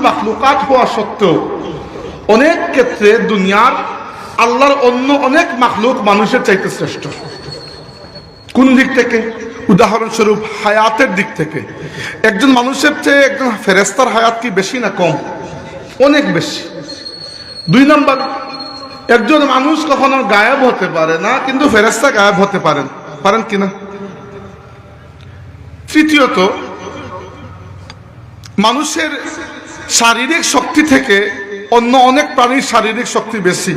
মাখলুকাত হওয়া সত্ত্বেও অনেক ক্ষেত্রে দুনিয়ার আল্লাহর অন্য অনেক মাখলুক মানুষের চাইতে শ্রেষ্ঠ। কোন দিক থেকে? উদাহরণস্বরূপ হায়াতের দিক থেকে। একজন মানুষের চেয়ে একজন ফেরেশতার হায়াত কি বেশি না কম? অনেক বেশি। 2 নম্বর, একজন মানুষ কখনো গায়েব হতে পারে না, কিন্তু ফেরেশতা গায়েব হতে পারেন কিনা? তৃতীয়ত, মানুষের শারীরিক শক্তি থেকে অন্য অনেক প্রাণীর শারীরিক শক্তি বেশি।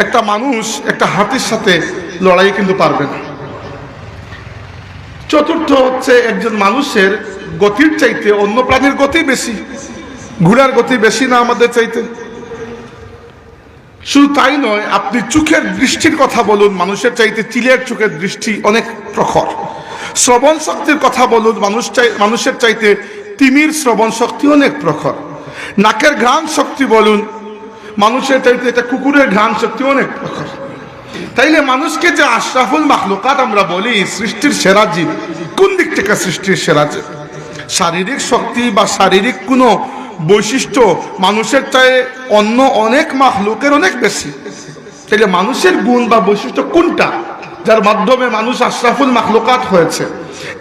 একটা মানুষ একটা হাতির সাথে লড়াই কিন্তু পারবে না। চতুর্থ হচ্ছে, একজন মানুষের গতির চাইতে অন্য প্রাণীর গতি বেশি। ঘোড়ার গতি বেশি না আমাদের চাইতে? শুধু তাই নয়, আপনি চোখের দৃষ্টির কথা বলুন, মানুষের চাইতে চিলের চোখের দৃষ্টি অনেক প্রখর। শ্রবণ শক্তির কথা বলুন, মানুষের চাইতে তিমির শ্রবণ শক্তি অনেক প্রখর। নাকের ঘ্রাণ শক্তি বলুন, মানুষের চাইতে এটা কুকুরের ঘ্রাণ শক্তি অনেক প্রখর। তাইলে মানুষকে যে আশরাফুল মাখলুকাত আমরা বলি, সৃষ্টির সেরা জীব, কোন দিক থেকে সৃষ্টির সেরা জীব? শারীরিক শক্তি বা শারীরিক কোনো বৈশিষ্ট্য মানুষের চাই অন্য অনেক মাখলুকের অনেক বেশি। তাইলে মানুষের গুণ বা বৈশিষ্ট্য কোনটা, যার মাধ্যমে মানুষ আশরাফুল মাখলুকাত হয়েছে,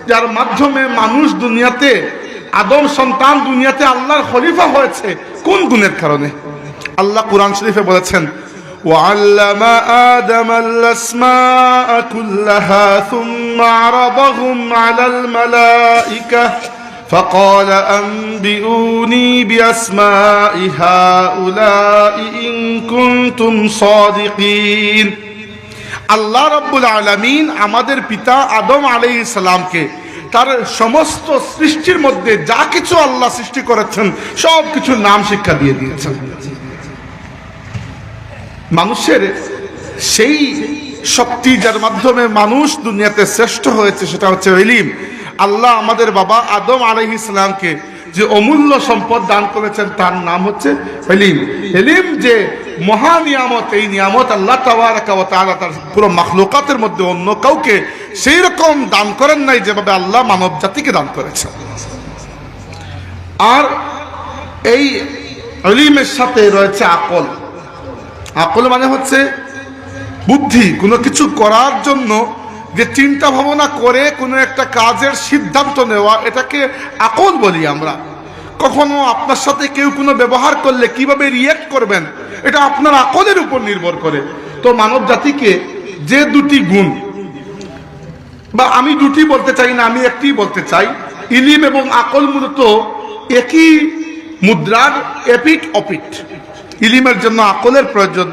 যার মাধ্যমে মানুষ দুনিয়াতে, আদম সন্তান দুনিয়াতে আল্লাহর খলিফা হয়েছে? কোন গুণের কারণে? আল্লাহ কুরআন শরীফে বলেছেন, وعلم آدم الأسماء كلها ثم عرضهم على الملائكة فقال أنبئوني بأسماء هؤلاء إن كنتم صادقين। আল্লাহ রাব্বুল আলামিন আমাদের পিতা আদম আলাইহিস সালামকে তার সমস্ত সৃষ্টির মধ্যে যা কিছু আল্লাহ সৃষ্টি করেছেন সব কিছুর নাম শিক্ষা দিয়ে দিয়েছেন। মানুষের সেই শক্তি যার মাধ্যমে মানুষ দুনিয়াতে শ্রেষ্ঠ হয়েছে সেটা হচ্ছে ইলম। আল্লাহ আমাদের বাবা আদম আলাইহিস সালামকে যে অমূল্য সম্পদ দান করেছেন তার নাম হচ্ছে ইলম। ইলম যে মহা নিয়ামত, এই নিয়ামত আল্লাহ তাবারাকা ওয়া তাআলা তার পুরো মাখলুকাতের মধ্যে অন্য কাউকে সেই রকম দান করেন নাই যেভাবে আল্লাহ মানব জাতিকে দান করেছেন। আর এই ইলমের সাথে রয়েছে আকল। আকল মানে হচ্ছে বুদ্ধি। কোনো কিছু করার জন্য যে চিন্তা ভাবনা করে কোনো একটা কাজের সিদ্ধান্ত নেওয়া, এটাকে আকল বলি আমরা। কখনো আপনার সাথে কেউ কোনো ব্যবহার করলে কিভাবে রিয়েক্ট করবেন, এটা আপনার আকলের উপর নির্ভর করে। তো মানব জাতিকে যে দুটি গুণ, বা আমি দুটি বলতে চাই না, আমি একটি বলতে চাই, ইলম এবং আকল মূলত একই মুদ্রার এপিট অপিট। ইলিমের জন্য আকলের প্রয়োজন,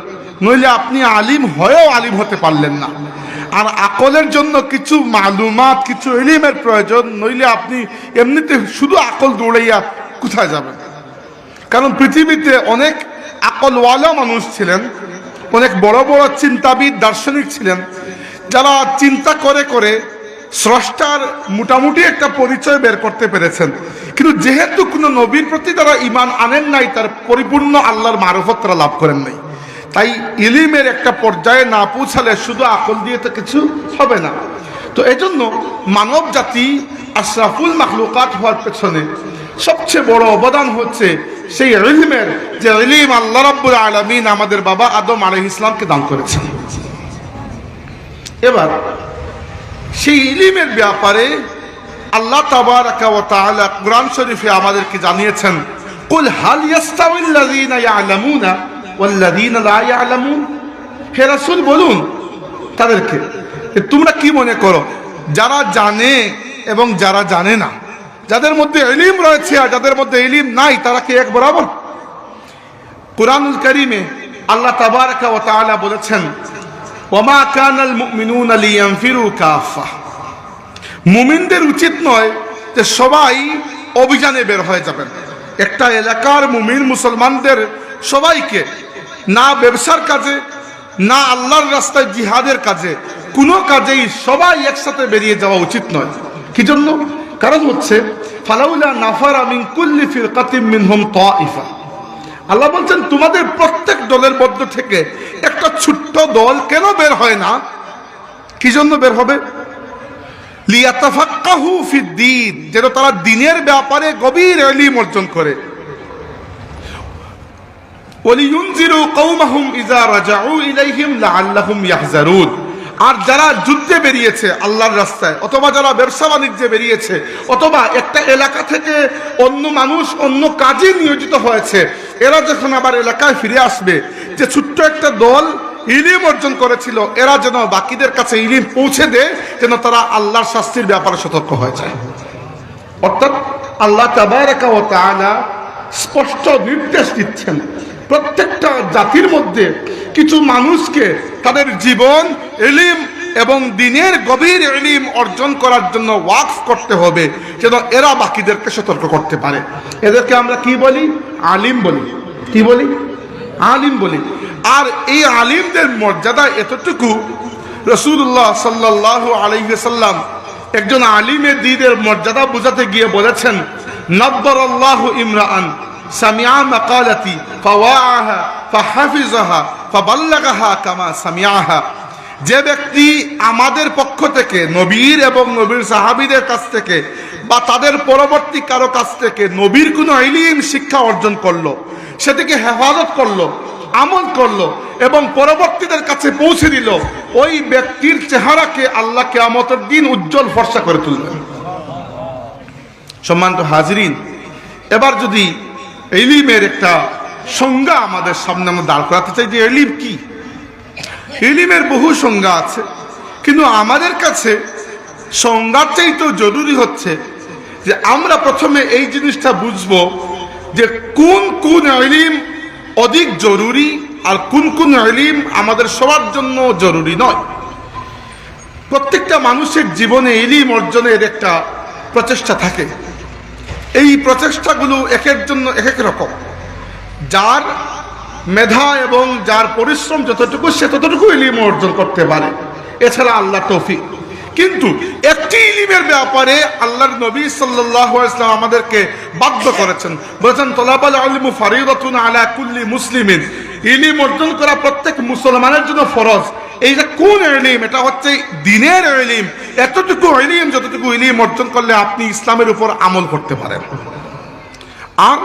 নইলে আপনি আলিম হয়েও আলিম হতে পারলেন না। আর আকলের জন্য কিছু মালুমাত, কিছু ইলিমের প্রয়োজন, নইলে আপনি এমনিতে শুধু আকল দৌড়াইয়া কোথায় যাবেন? কারণ পৃথিবীতে অনেক আকলওয়ালা মানুষ ছিলেন, অনেক বড় বড় চিন্তাবিদ দার্শনিক ছিলেন, যারা চিন্তা করে করে স্রষ্টার মোটামুটি একটা পরিচয় বের করতে পেরেছেন। কিন্তু যেহেতু কোনো নবীর প্রতি তারা ঈমান আনেন নাই, তার পরিপূর্ণ আল্লাহর মারফত তারা লাভ করেন নাই, তাই ইলমের একটা পর্যায়ে না পৌঁছালে শুধু আকল দিয়ে তো কিছু হবে না। তো এজন্য মানব জাতি আশরাফুল মাখলুকাত হওয়ার পেছনে সবচেয়ে বড় অবদান হচ্ছে সেই ইলমের, যে ইলম আল্লাহ রাব্বুল আলামিন আমাদের বাবা আদম আলাইহিস সালামকে দান করেছেন। এবার সেই ইলমের ব্যাপারে আল্লাহ তাবারাকা ওয়া তাআলা কুরআন শরীফে আমাদেরকে জানিয়েছেন, কুল হাল ইয়াস্তাউিল্লাযীনা ইয়ালামুনা ওয়াল্লাযীনা লা ইয়ালামুন। হে রাসূল বলুন তাদেরকে, তোমরা কি মনে করো যারা জানে এবং যারা জানে না, যাদের মধ্যে ইলম রয়েছে আর যাদের মধ্যে ইলম নাই, তারা কি এক বরাবর? কুরআনুল কারীমে আল্লাহ তাবারাকা ওয়া তাআলা বলেছেন, ওয়ামা কানাল মুমিনুনা লিয়ানফিরু কাফা। মুমিনদের উচিত নয় যে সবাই অভিযানে বের হয়ে যাবেন। একটা এলাকার মুমিন মুসলমানদের সবাইকে না ব্যবসার কাজে, না আল্লাহর রাস্তায় জিহাদের কাজে, কোনো কাজেই সবাই একসাথে বেরিয়ে যাওয়া উচিত নয়। কি জন্য? কারণ হচ্ছে ফালাউলা নাফারা মিন কুল্লি ফিরকাতিন মিনহুম তাইফা। আল্লাহ বলছেন তোমাদের প্রত্যেক দলের মধ্য থেকে একটা ছোট্ট দল কেন বের হয় না? কি জন্য বের হবে? লিয়াতাফাক্কাহু ফিদ্দীন, যেন তারা দ্বীনের ব্যাপারে গভীর ইলম অর্জন করে। ওয়ালিয়ুনজিরু কওমাহুম ইযা রাজাউ ইলাইহিম লাআল্লাহুম ইয়াহজারুন। আর যারা যুদ্ধে বেরিয়েছে আল্লাহর রাস্তায়, অথবা যারা ব্যবসা বাণিজ্যে বেরিয়েছে, অথবা একটা এলাকা থেকে অন্য মানুষ অন্য কাজে নিয়োজিত হয়েছে, এরা যখন আবার এলাকায় ফিরে আসবে, যে ছোট্ট একটা দল ইলম অর্জন করেছিল, এরা যেন বাকিদের কাছে ইলম পৌঁছে দেয়, যেন তারা আল্লাহর শাস্তির ব্যাপারে সতর্ক হয়ে যায়। অর্থাৎ আল্লাহ তাবারাকা ওয়া তাআলা স্পষ্ট নির্দেশ দিচ্ছেন প্রত্যেকটা জাতির মধ্যে কিছু মানুষকে তাদের জীবন ইলম এবং দ্বীনের গভীর ইলম অর্জন করার জন্য ওয়াকফ করতে হবে, যেন এরা বাকিদেরকে সতর্ক করতে পারে। এদেরকে আমরা কি বলি? আলিম বলি। কি বলি? আলিম বলি। আর এই আলিমদের মর্যাদা এতটুকু, রাসূলুল্লাহ সাল্লাল্লাহু আলাইহি ওয়াসাল্লাম একজন আলিমের দ্বীনের মর্যাদা বোঝাতে গিয়ে বলেছেন, নাব্বারাল্লাহু ইমরাআন সামিআ মাকালাতি ফাওয়াআহা ফাহাফিজাহা ফাবাল্লাগাহা কামা সামিআহা। যে ব্যক্তি আমাদের পক্ষ থেকে নবীর এবং নবীর সাহাবীদের কাছ থেকে বা তাদের পরবর্তী কারো কাছ থেকে নবীর কোনো ইলম শিক্ষা অর্জন করলো, সেটাকে হেফাজত করলো, আমল করলো এবং পরবর্তীদের কাছে পৌঁছে দিল, ওই ব্যক্তির চেহারাকে আল্লাহ কিয়ামতের দিন উজ্জ্বল ফর্সা করে তুলবেন। সম্মানিত হাজিরিন, এবার যদি ইলমের একটা সংজ্ঞা আমাদের সামনে আমরা দাঁড় করাতে চাই যে ইলম কি। ইলমের বহু সংজ্ঞা আছে, কিন্তু আমাদের কাছে সংজ্ঞার চাইতেও জরুরি হচ্ছে যে আমরা প্রথমে এই জিনিসটা বুঝবো যে কোন কোন ইলম অধিক জরুরি আর কোন কোন ইলম আমাদের সবার জন্য জরুরি নয়। প্রত্যেকটা মানুষের জীবনে ইলম অর্জনের একটা প্রচেষ্টা থাকে। এই প্রচেষ্টাগুলো একের জন্য এক এক রকম। যার মেধা এবং যার পরিশ্রম যতটুকু, সে ততটুকু ইলম অর্জন করতে পারে, এছাড়া আল্লাহ তৌফিক। কিন্তু একটি ইলমের ব্যাপারে আল্লাহর নবী সাল্লাল্লাহু আলাইহি ওয়াসাল্লাম আমাদেরকে বাধ্য করেছেন, বলেছেন তলাবাল ইলমু ফারিদাতুন আলা কুল্লি মুসলিমিন। ইলম অর্জন করা প্রত্যেক মুসলমানের জন্য ফরজ। এই যে কোন ইলম? এটা হচ্ছে দ্বীনের ইলম। এতটুকু ইলম যতটুকু ইলম অর্জন করলে আপনি ইসলামের উপর আমল করতে পারেন। আর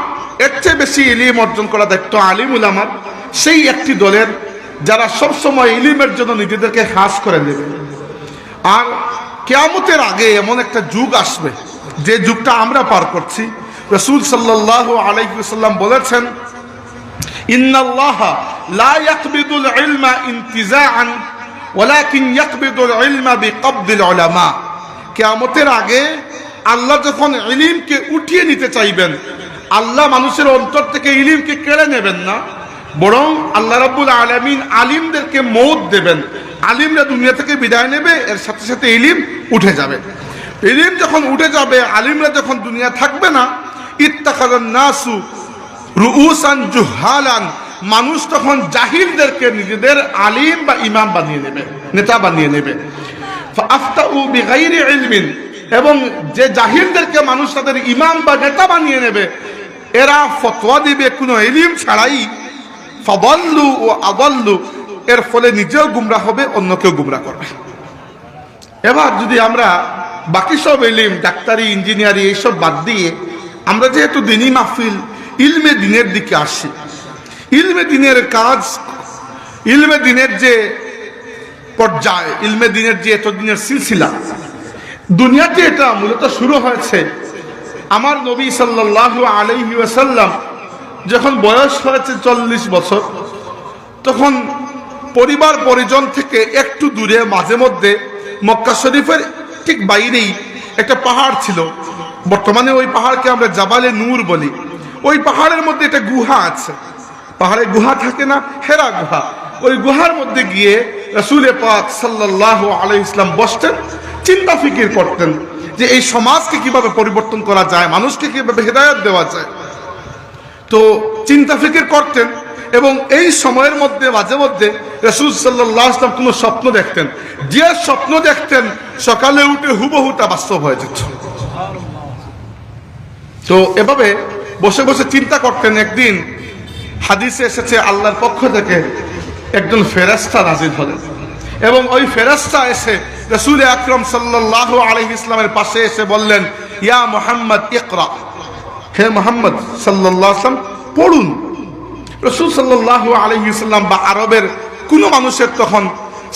এর চেয়ে বেশি ইলম অর্জন করা দায়িত্ব আলিম উলামার, সেই একটি দলের যারা সবসময় ইলমের জন্য নিজেদেরকে খাস করে নেবে। আর কিয়ামতের আগে এমন একটা যুগ আসবে, যে যুগটা আমরা পার করছি। রাসূল সাল্লাল্লাহু আলাইহি ওয়াসাল্লাম বলেছেন, ইন্নাল্লাহা লা ইয়াকবিদুল ইলমা ইনতিজাআন ওয়ালাকিন ইয়াকবিদুল ইলমা বিকবদিল উলামা। কিয়ামতের আগে আল্লাহ যখন ইলমকে উঠিয়ে নিতে চাইবেন, আল্লাহ মানুষের অন্তর থেকে ইলমকে কেড়ে নেবেন না, বরং আল্লাহ রাব্বুল আলামিন আলিমদেরকে মওত দেবেন। আলিমরা দুনিয়া থেকে বিদায় নেবে, এর সাথে সাথে ইলম উঠে যাবে। ইলম যখন উঠে যাবে, আলিমরা যখন দুনিয়া থাকবে না, ইত্তাখাযান নাসু রুউসান জুহালান। মানুষ তখন জাহিলদেরকে নিজেদের আলিম বা ইমাম বানিয়ে নেবে, নেতা বানিয়ে নেবে। ফাআফতাউ বিগাইরি ইলমিন। এবং যে জাহিলদেরকে মানুষ তাদের ইমাম বা নেতা বানিয়ে নেবে, এরা ফতোয়া দিবে কোনো ইলম ছাড়াই। ফাদাল্লু ওয়া আদাল্লু। এর ফলে নিজেও গুমরাহ হবে, অন্যকেও গুমরাহ করবে। এবার যদি আমরা বাকি সব ইলম, ডাক্তারি, ইঞ্জিনিয়ারিং এইসব বাদ দিয়ে আমরা যেহেতু দ্বীনি মাহফিল, ইলমে দ্বীনের দিকে আসি, ইলমে দ্বীনের কাজ, ইলমে দ্বীনের যে পর্যায়, ইলমে দ্বীনের যে এতদিনের সিলসিলা, দুনিয়াতে এটা মূলত শুরু হয়েছে আমার নবী সাল্লাল্লাহু আলাইহি ওয়াসাল্লাম যখন বয়স হয়েছে 40 বছর, তখন পরিবার পরিজন থেকে একটু দূরে মাঝে মধ্যে মক্কা শরীফের ঠিক বাইরেই একটা পাহাড় ছিল। বর্তমানে ওই পাহাড়কে আমরা জাবালে নূর বলি। ওই পাহাড়ের মধ্যে একটা গুহা আছে। পাহাড়ে গুহা থাকে না, হেরা গুহা। ওই গুহার মধ্যে গিয়ে রাসূল পাক সাল্লাল্লাহু আলাইহি ওয়াসাল্লাম বসতেন, চিন্তা ফিকির করতেন যে এই সমাজকে কিভাবে পরিবর্তন করা যায়, মানুষকে কিভাবে হেদায়েত দেওয়া যায়। তো চিন্তা ফিকির করতেন এবং এই সময়ের মধ্যে মাঝে মধ্যে রাসূল সাল্লাল্লাহু আলাইহি ওয়াসাল্লাম কোনো স্বপ্ন দেখতেন। যে স্বপ্ন দেখতেন সকালে উঠে হুবহু তা বাস্তব হয়ে যেত। তো এভাবে বসে বসে চিন্তা করতেন। একদিন হাদিসে এসেছে আল্লাহর পক্ষ থেকে একজন ফেরেশতা নাযিল হলেন এবং ওই ফেরেশতা এসে রাসূল আকরাম সাল্লাল্লাহু আলাইহি ওয়াসাল্লামের পাশে এসে বললেন, ইয়া মুহাম্মদ ইকরা। হে মুহাম্মদ সাল্লাল্লাহু আলাইহি ওয়াসাল্লাম, পড়ুন। রাসূল সাল্লাল্লাহু আলাইহি ওয়াসাল্লাম বা আরবের কোনো মানুষের তখন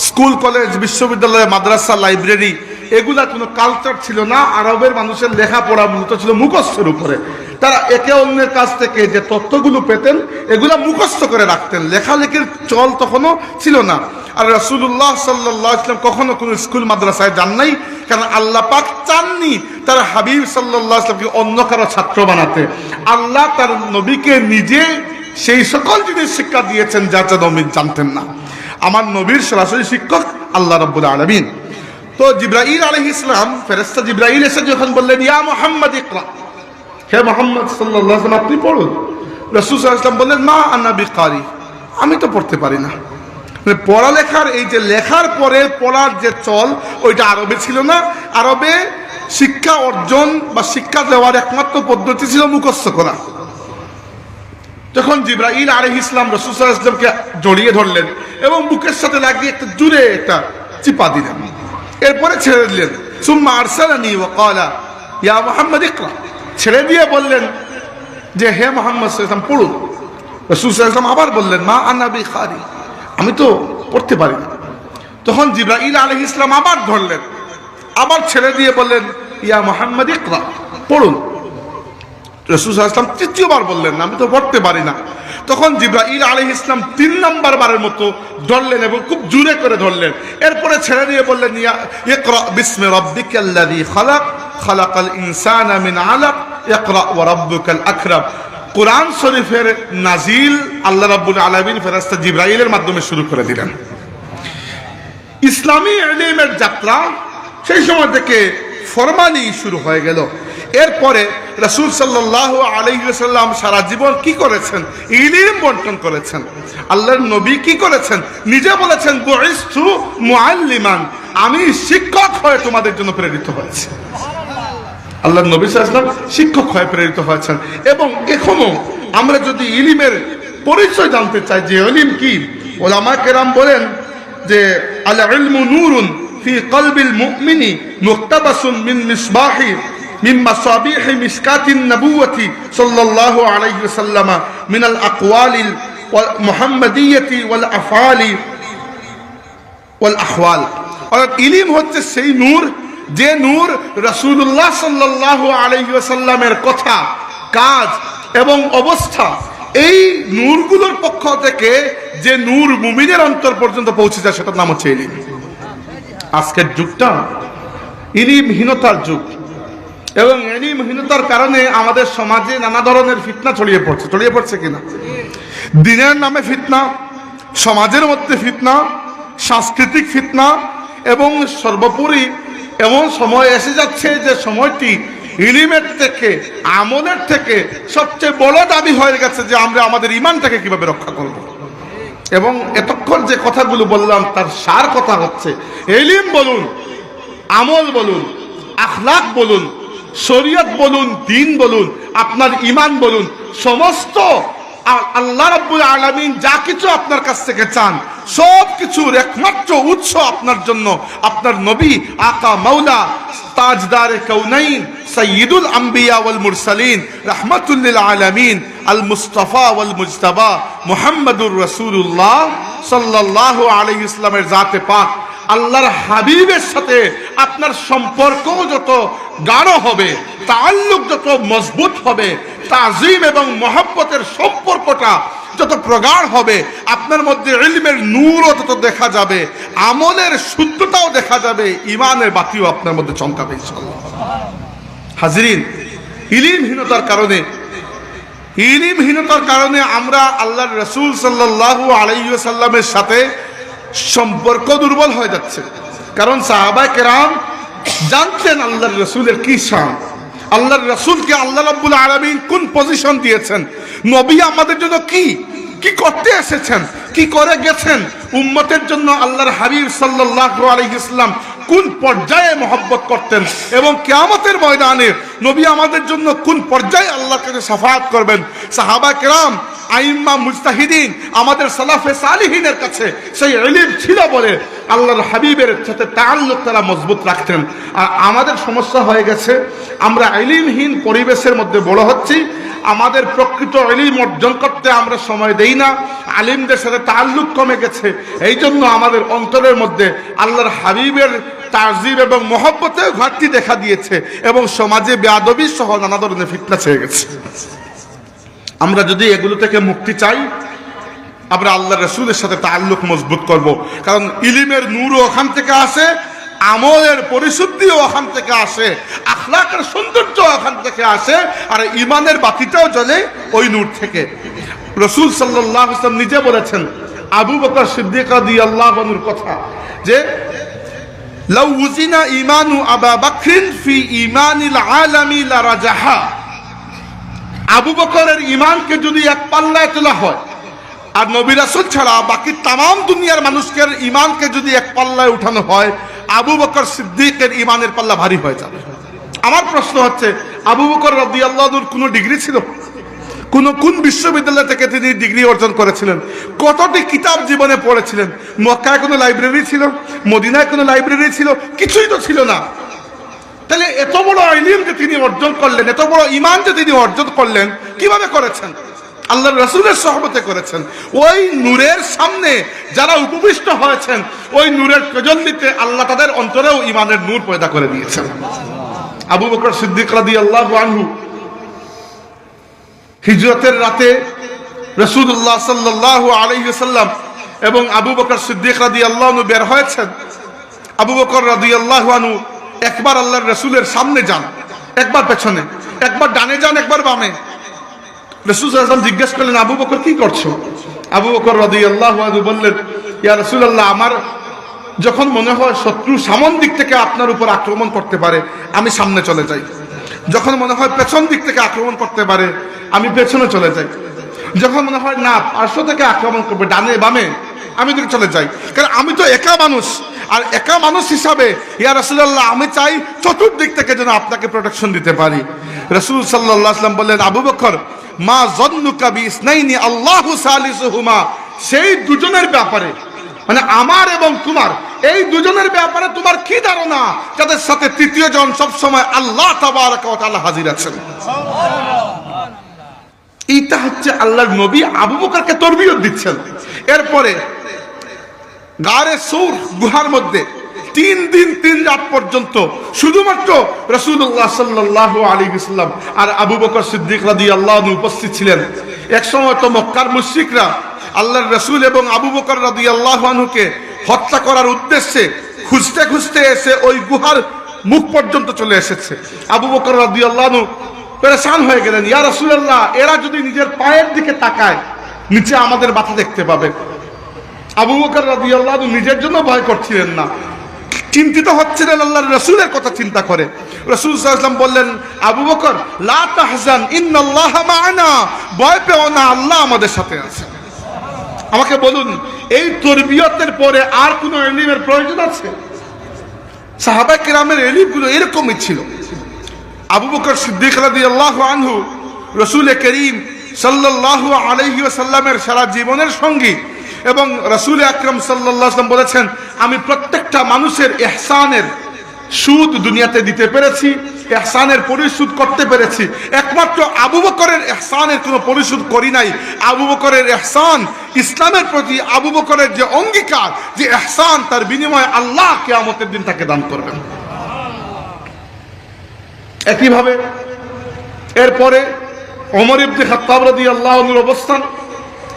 স্কুল কলেজ বিশ্ববিদ্যালয় মাদ্রাসা লাইব্রেরি এগুলা কোনো কালচার ছিল না। আরবের মানুষের লেখাপড়া মূলত ছিল মুখস্থের উপরে। তারা একে অন্যের কাছ থেকে যে তথ্যগুলো পেতেন এগুলা মুখস্থ করে রাখতেন, লেখালেখির চল তখনও ছিল না। আর রাসূলুল্লাহ সাল্লাল্লাহু আলাইহি ওয়াসাল্লাম কখনো কোনো স্কুল মাদ্রাসায় যান নাই, কারণ আল্লাহ পাক চাননি তার হাবিব সাল্লাল্লাহু আলাইহি ওয়াসাল্লামকে অন্য কারো ছাত্র বানাতে। আল্লাহ তার নবীকে নিজে সেই সকল জিনিস শিক্ষা দিয়েছেন যা যা নবী জানতেন না। আমার নবীর সরাসরি শিক্ষক আল্লাহ রাব্বুল আলামিন। তো জিবরাইল আলাইহিস সালাম, ফেরেশতা জিবরাইল এসে যখন বললেন ইয়া মুহাম্মদ ইকরা, হে মুহাম্মদ সাল্লাল্লাহু আলাইহি ওয়াসাল্লাম আপনি পড়ুন, রাসূল সাল্লাল্লাহু আলাইহি ওয়াসাল্লাম বললেন মা আনা বিকারি, আমি তো পড়তে পারি না। পড়ালেখার এই যে লেখার পরে পড়ার যে চল ওইটা আরবে ছিল না। আরবে শিক্ষা অর্জন বা শিক্ষা দেওয়ার একমাত্র পদ্ধতি ছিল মুখস্থ করা। যখন জিবরাইল আলাইহিস সালাম রাসূল সাল্লাল্লাহু আলাইহি ওয়াসাল্লামকে জড়িয়ে ধরলেন এবং বুকের সাথে লাগিয়ে একটা জোরে একটা চিপা দিলেন, এরপরে ছেড়ে দিলেন। সুম্মা আরসালানি ওয়া ক্বালা ইয়া মুহাম্মদ ইকরা, ছেড়ে দিয়ে বললেন যে হে মুহাম্মদ সাল্লাল্লাহু আলাইহি ওয়াসাল্লাম পড়ুন। রাসূল সাল্লাল্লাহু আলাইহি ওয়াসাল্লাম আবার বললেন মা আনা বিকারি, আমি তো পড়তে পারি না। তখন জিবরাইল আলাইহিস সালাম আবার ধরলেন, আবার ছেড়ে দিয়ে বললেন ইয়া মুহাম্মদ ইকরা, পড়ুন। রাসূল সাল্লাল্লাহু আলাইহি ওয়াসাল্লাম তৃতীয়বার বললেন না, আমি তো পড়তে পারি না। তখন জিবরাইল আলাইহিস সালাম 3 নাম্বার বারের মতো ধরলেন এবং খুব জোরে করে ধরলেন, এরপরে ছেড়ে দিয়ে বললেন ইয়া ইকরা বিসমি রাব্বিকাল্লাযী খালাক খালাকাল ইনসানা মিন আলাক ইকরা ওয়া রাব্বুকাল আকরাম। কোরআন শরীফের নাজিল আল্লাহ রাব্বুল আলামিন ফেরেশতা জিবরাইলের মাধ্যমে শুরু করে দিলেন। ইসলামী ইলমের যাত্রা সেই সময় থেকে ফরমালি শুরু হয়ে গেল। এরপরে রাসূল সাল্লাল্লাহু আলাইহি ওয়াসাল্লাম সারা জীবন কি করেছেন? ইলম বন্টন করেছেন। আল্লাহর নবী কি করেছেন? নিজে বলেছেন বুইসতু মুআল্লিমান, আমি শিক্ষক হয়ে তোমাদের জন্য প্রেরিত হয়েছি। আল্লাহর নবী সাল্লাল্লাহু আলাইহি ওয়াসাল্লাম শিক্ষক হয়ে প্রেরিত হয়েছেন। এবং এখনো আমরা যদি ইলমের পরিচয় জানতে চাই যে ইলম কি, উলামা কেরাম বলেন যে আল ইলমু নূরুন ফি কলবিল মুমিনি মুক্তাবাসুন মিন মিসবাহি من مصابيح مشكاة النبوة صلى الله عليه وسلم من الأقوال المحمدية والأفعال والأحوال। অর্থাৎ ইলম হচ্ছে সেই নূর যে নূর রাসূলুল্লাহ সাল্লাল্লাহু আলাইহি ওয়াসাল্লামের কথা, কাজ এবং অবস্থা, এই নূরগুলোর পক্ষ থেকে যে নূর মুমিনের অন্তর পর্যন্ত পৌঁছে যায় সেটার নাম হচ্ছে ইলম। আজকের যুগটা ইলমহীনতার যুগ এবং ইলমহীনতার কারণে আমাদের সমাজে নানা ধরনের ফিতনা ছড়িয়ে পড়ছে কিনা? দিনের নামে ফিতনা, সমাজের মধ্যে ফিতনা, সাংস্কৃতিক ফিতনা, এবং সর্বোপরি এমন সময় এসে যাচ্ছে যে সময়টি ইলমের থেকে, আমলের থেকে সবচেয়ে বড় দাবি হয়ে গেছে যে আমরা আমাদের ঈমানটাকে কিভাবে রক্ষা করব। এবং এতক্ষণ যে কথাগুলো বললাম তার সার কথা হচ্ছে ইলম বলুন, আমল বলুন, আখলাক বলুন, শরীয়ত বলুন, দ্বীন বলুন, আপনার ঈমান বলুন, সমস্ত আল্লাহ রাব্বুল আলামিন যা কিছু আপনার কাছ থেকে চান সব কিছুর একমাত্র উৎস আপনার জন্য আপনার নবী আকা মাওলা তাজদারে কাউনাইন সাইয়্যিদুল আম্বিয়া ওয়াল মুরসালিন রাহমাতুল লিল আলামিন আল মুস্তাফা ওয়াল মুজতাবা মুহাম্মাদুর রাসূলুল্লাহ সাল্লাল্লাহু আলাইহি ওয়াসাল্লামের জাতে পাক আল্লাহর হাবিবের সাথে আপনার সম্পর্ক যত গাঢ় হবে, তাআল্লুক যত মজবুত হবে, তাজিম এবং মহব্বতের সম্পর্কটা যত প্রগাঢ় হবে, আপনার মধ্যে ইলমের নূরও তত দেখা যাবে, আমলের শুদ্ধতাও দেখা যাবে, ঈমানের বাতিও আপনার মধ্যে চমকাবে ইনশাআল্লাহ। হাজরিন, ইলমহীনতার কারণে আমরা আল্লাহর রাসূল সাল্লাল্লাহু আলাইহি ওয়াসাল্লামের সাথে সম্পর্ক দুর্বল হয়ে যাচ্ছে। কারণ সাহাবায়ে কেরাম জানতেন আল্লাহর রাসূলের কি শান, আল্লাহর রাসূলকে আল্লাহ রাব্বুল আলামিন কোন পজিশন দিয়েছেন, নবী আমাদের জন্য কি কি করতে এসেছেন, কি করে গেছেন, উম্মতের জন্য আল্লাহর হাবিব সাল্লাল্লাহু আলাইহি ওয়াসাল্লাম কোন পর্যায়ে মহব্বত করতেন এবং কিয়ামতের ময়দানে নবী আমাদের জন্য কোন পর্যায়ে আল্লাহর কাছে শাফাআত করবেন। সাহাবায়ে কেরাম, আইম্মা মুজতাহিদিন, আমাদের সালাফে সালিহিনের কাছে সেই ইলম ছিল বলে আল্লাহর হাবিবের সাথে তাআল্লুক তারা মজবুত রাখতেন। আর আমাদের সমস্যা হয়ে গেছে, আমরা ইলমহীন পরিবেশের মধ্যে বড় হচ্ছি, আমাদের প্রকৃত ইলম অর্জন করতে আমরা সময় দেই না, আলিমদের সাথে তাআল্লুক কমে গেছে। এই জন্য আমাদের অন্তরের মধ্যে আল্লাহর হাবিবের তাজিব এবং মহব্বতের ঘাটতি দেখা দিয়েছে এবং সমাজে বেয়াদবি সহ নানা ধরনের ফিতনা ছেয়ে গেছে। আমরা যদি এগুলো থেকে মুক্তি চাই, আমরা আল্লাহ রাসূলের সাথে তাআল্লুক মজবুত করব, কারণ ইলমের নূরও ওখান থেকে আসে, আমলের পরিশুদ্ধিও ওখান থেকে আসে, আখলাকের সৌন্দর্য ওখান থেকে আসে, আর ইমানের বাতিটাও জ্বলে ওই নূর থেকে। রাসূল সাল্লাল্লাহু আলাইহি ওয়াসাল্লাম নিজে বলেছেন আবু বকর সিদ্দিক রাদিয়াল্লাহু আনহুর কথা, যে লাউ উজিনা ঈমানু আবু বকরিন ফি ঈমানিল আলামি লারাজাহা। আবু বকরের ঈমানকে যদি এক পাল্লায় তোলা হয়, আর নবী রাসূল ছাড়া বাকি তাম দুনিয়ার মানুষের ঈমানকে যদি এক পাল্লায় উঠানো হয়, আবু বকর সিদ্দিকের ঈমানের পাল্লা ভারী হয়ে যাবে। আমার প্রশ্ন হচ্ছে, আবু বকর রাদিয়াল্লাহু আনহুর কোনো ডিগ্রি ছিল? কোন বিশ্ববিদ্যালয় থেকে তিনি ডিগ্রি অর্জন করেছিলেন? কতটি কিতাব জীবনে পড়েছিলেন? মক্কায় কোনো লাইব্রেরি ছিল? মদিনায় কোনো লাইব্রেরি ছিল? কিছুই তো ছিল না। তাহলে এত বড় ইলম যে তিনি অর্জন করলেন, এত বড় ঈমান যে তিনি অর্জন করলেন, কিভাবে করেছেন? আল্লাহর রাসূলের সহবতে করেছেন। ওই নূরের সামনে যারা উপবিষ্ট হয়েছেন, ওই নূরের তাজাল্লিতে আল্লাহ তাদের অন্তরেও ঈমানের নূর পয়দা করে দিয়েছেন। আবু বকর সিদ্দিক রাদিয়াল্লাহু আনহু হিজরতের রাতে রাসূলুল্লাহ সাল্লাল্লাহু আলাইহি ওয়াসাল্লাম এবং আবু বকর সিদ্দিক রাদিয়াল্লাহু আনহু বের হয়েছেন। আবু বকর রাদিয়াল্লাহু আনহু একবার আল্লাহর রাসূলের সামনে যান, একবার পেছনে, একবার ডানে যান, একবার বামে। রাসূল সাল্লাল্লাহু আলাইহি ওয়াসাল্লাম জিজ্ঞেস করলেন, আবু বকর কি করছো? আবু বকর রাদিয়াল্লাহু আনহু বললেন, ইয়া রাসূলুল্লাহ, আমার যখন মনে হয় শত্রু সামন দিক থেকে আপনার উপর আক্রমণ করতে পারে, আমি সামনে চলে যাই। যখন মনে হয় পেছন দিক থেকে আক্রমণ করতে পারে, আমি পেছনে চলে যাই। যখন মনে হয় না পার্শ্ব থেকে আক্রমণ করবে, ডানে বামে, আমি দিকে চলে যাই। কারণ আমি তো একা মানুষ, আর একা মানুষ হিসাবে ইয়া রাসূলুল্লাহ, আমি চাই চতুর্দিক থেকে যেন আপনাকে প্রোটেকশন দিতে পারি। রাসূল সাল্লাল্লাহু আলাইহি ওয়াসাল্লাম বললেন, আবু বকর, মা যন্নুকা বিইসনাইনি আল্লাহু সালিসুহুমা। সেই দুজনের ব্যাপারে, মানে আমার এবং তোমার, এই দুজনের ব্যাপারে তোমার কি ধারণা, যাদের সাথে তৃতীয় জন সবসময় আল্লাহ তাবারাকা ওয়া তাআলা হাজির আছেন? এইটা হচ্ছে আল্লাহর নবী আবু বকরকে তরবিয়ত দিচ্ছেন। এরপরে গারে সৌর গুহার মধ্যে 3 দিন 3 রাত পর্যন্ত শুধুমাত্র রাসূলুল্লাহ সাল্লাল্লাহু আলাইহি ওয়াসাল্লাম আর আবু বকর সিদ্দিক রাদিয়াল্লাহু আনহু উপস্থিত ছিলেন। একসময় তো মক্কার মুশরিকরা আল্লাহর রাসূল এবং আবু বকর রাদিয়াল্লাহু আনহুকে হত্যা করার উদ্দেশ্যে খুঁজতে খুঁজতে এসে ওই গুহার মুখ পর্যন্ত চলে এসেছে। আবু বকর রাদিয়াল্লাহু আনহু পেরেশান হয়ে গেলেন, ইয়া রাসূলুল্লাহ, এরা যদি নিজের পায়ের দিকে তাকায়, নিচে আমাদের মাথা দেখতে পাবে। আবু বকর রাদিয়াল্লাহু আনহু নিজের জন্য ভয় করছিলেন না, চিন্তিত হচ্ছিলেন আল্লাহর রাসূলের কথা চিন্তা করে। রাসূল সাল্লাল্লাহু আলাইহি ওয়াসাল্লাম বললেন, আবু বকর, লা তাহজান, ইন্নাল্লাহা মা'ানা, ভয় পেও না, আল্লাহ আমাদের সাথে আছেন। আমাকে বলুন, এই তরবিয়তের পরে আর কোন ইলমের প্রয়োজন আছে? সাহাবায়ে কেরামের ইলমগুলো এরকমই ছিল। আবু বকর সিদ্দিক রাদিয়াল্লাহু আনহু রাসূল করিম সাল্লাল্লাহু আলাইহি ওয়াসাল্লামের সারা জীবনের সঙ্গী, এবং রাসূল আকরাম সাল্লাল্লাহু আলাইহি ওয়াসাল্লাম বলেছেন, আমি প্রত্যেকটা মানুষের ইহসানের সুদ দুনিয়াতে দিতে পেরেছি, ইহসানের পরিশোধ করতে পেরেছি। একমাত্র আবু বকরের ইহসানের কোনো পরিশোধ করি নাই। আবু বকরের ইহসান, ইসলামের প্রতি আবু বকরের যে অঙ্গীকার, যে ইহসান, তার বিনিময়ে আল্লাহ কিয়ামতের দিন তাকে দান করবেন। একইভাবে এরপরে ওমর ইবনে খাত্তাব রাদিয়াল্লাহু আনহুর অবস্থান।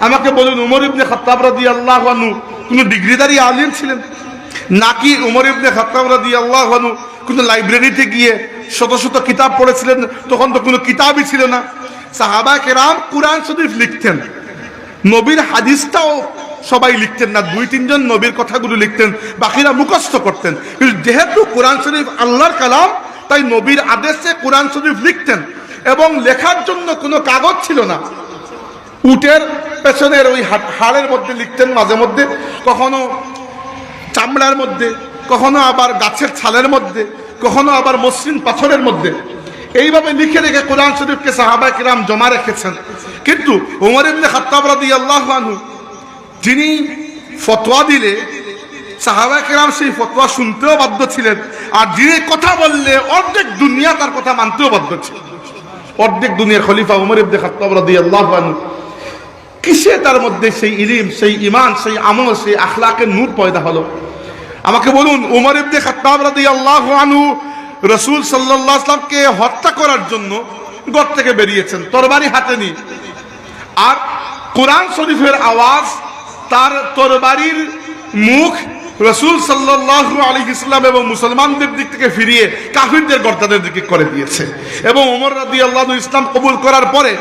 আমাকে বলুন, ওমর ইবনে খাত্তাব রাদিয়াল্লাহু আনহু কোনো ডিগ্রিধারী আলিম ছিলেন নাকি ওমর ইবনে খাত্তাব রাদিয়াল্লাহু আনহু কোনো লাইব্রেরিতে গিয়ে শত শত কিতাব পড়েছিলেন? তখন তো কোনো কিতাবই ছিল না। সাহাবায়ে কেরাম কুরআন শরীফ লিখতেন, নবীর হাদিসটাও সবাই লিখতেন না, 2-3 জন নবীর কথাগুলো লিখতেন, বাকিরা মুখস্থ করতেন। কিন্তু যেহেতু কোরআন শরীফ আল্লাহর কালাম, তাই নবীর আদেশে কোরআন শরীফ লিখতেন, এবং লেখার জন্য কোনো কাগজ ছিল না। উটের পেছনের ওই হাড়ের মধ্যে লিখতেন, মাঝে মধ্যে কখনো চামড়ার মধ্যে, কখনো আবার গাছের ছালের মধ্যে, কখনো আবার মসৃণ পাথরের মধ্যে। এইভাবে লিখে রেখে কোরআন শরীফকে সাহাবায়ে কেরাম জমা রেখেছেন। কিন্তু ওমর ইবনে খাত্তাব রাদিয়াল্লাহু আনহু যিনি ফতোয়া দিলে সাহাবায়ে কেরাম সেই ফতোয়া শুনতেও বাধ্য ছিলেন, আর যিনি কথা বললে অর্ধেক দুনিয়া তার কথা মানতেও বাধ্য ছিল। অর্ধেক দুনিয়ার খলিফা উমর ইবনে খাত্তাব রাদিয়াল্লাহু আনহু, কিসে তার মধ্যে সেই ইলম, সেই ঈমান, সেই আমল, সেই আখলাকের নূর পয়দা হলো? আমাকে বলুন, উমর ইবনে খাত্তাব রাদিয়াল্লাহু আনহু রাসূল সাল্লাল্লাহু আলাইহি ওয়াসাল্লামকে হত্যা করার জন্য ঘর থেকে বেরিয়েছেন তরবারি হাতে নিয়ে, আর কোরআন শরীফের আওয়াজ তার তরবারির মুখ রাসূল সাল্লাল্লাহু আলাইহি ওয়াসাল্লাম এবং মুসলমানদের দিক থেকে ফিরিয়ে কাফিরদের গর্দানের দিকে করে দিয়েছে। এবং ওমর রাদিয়াল্লাহু আনহু ইসলাম কবুল করার পরে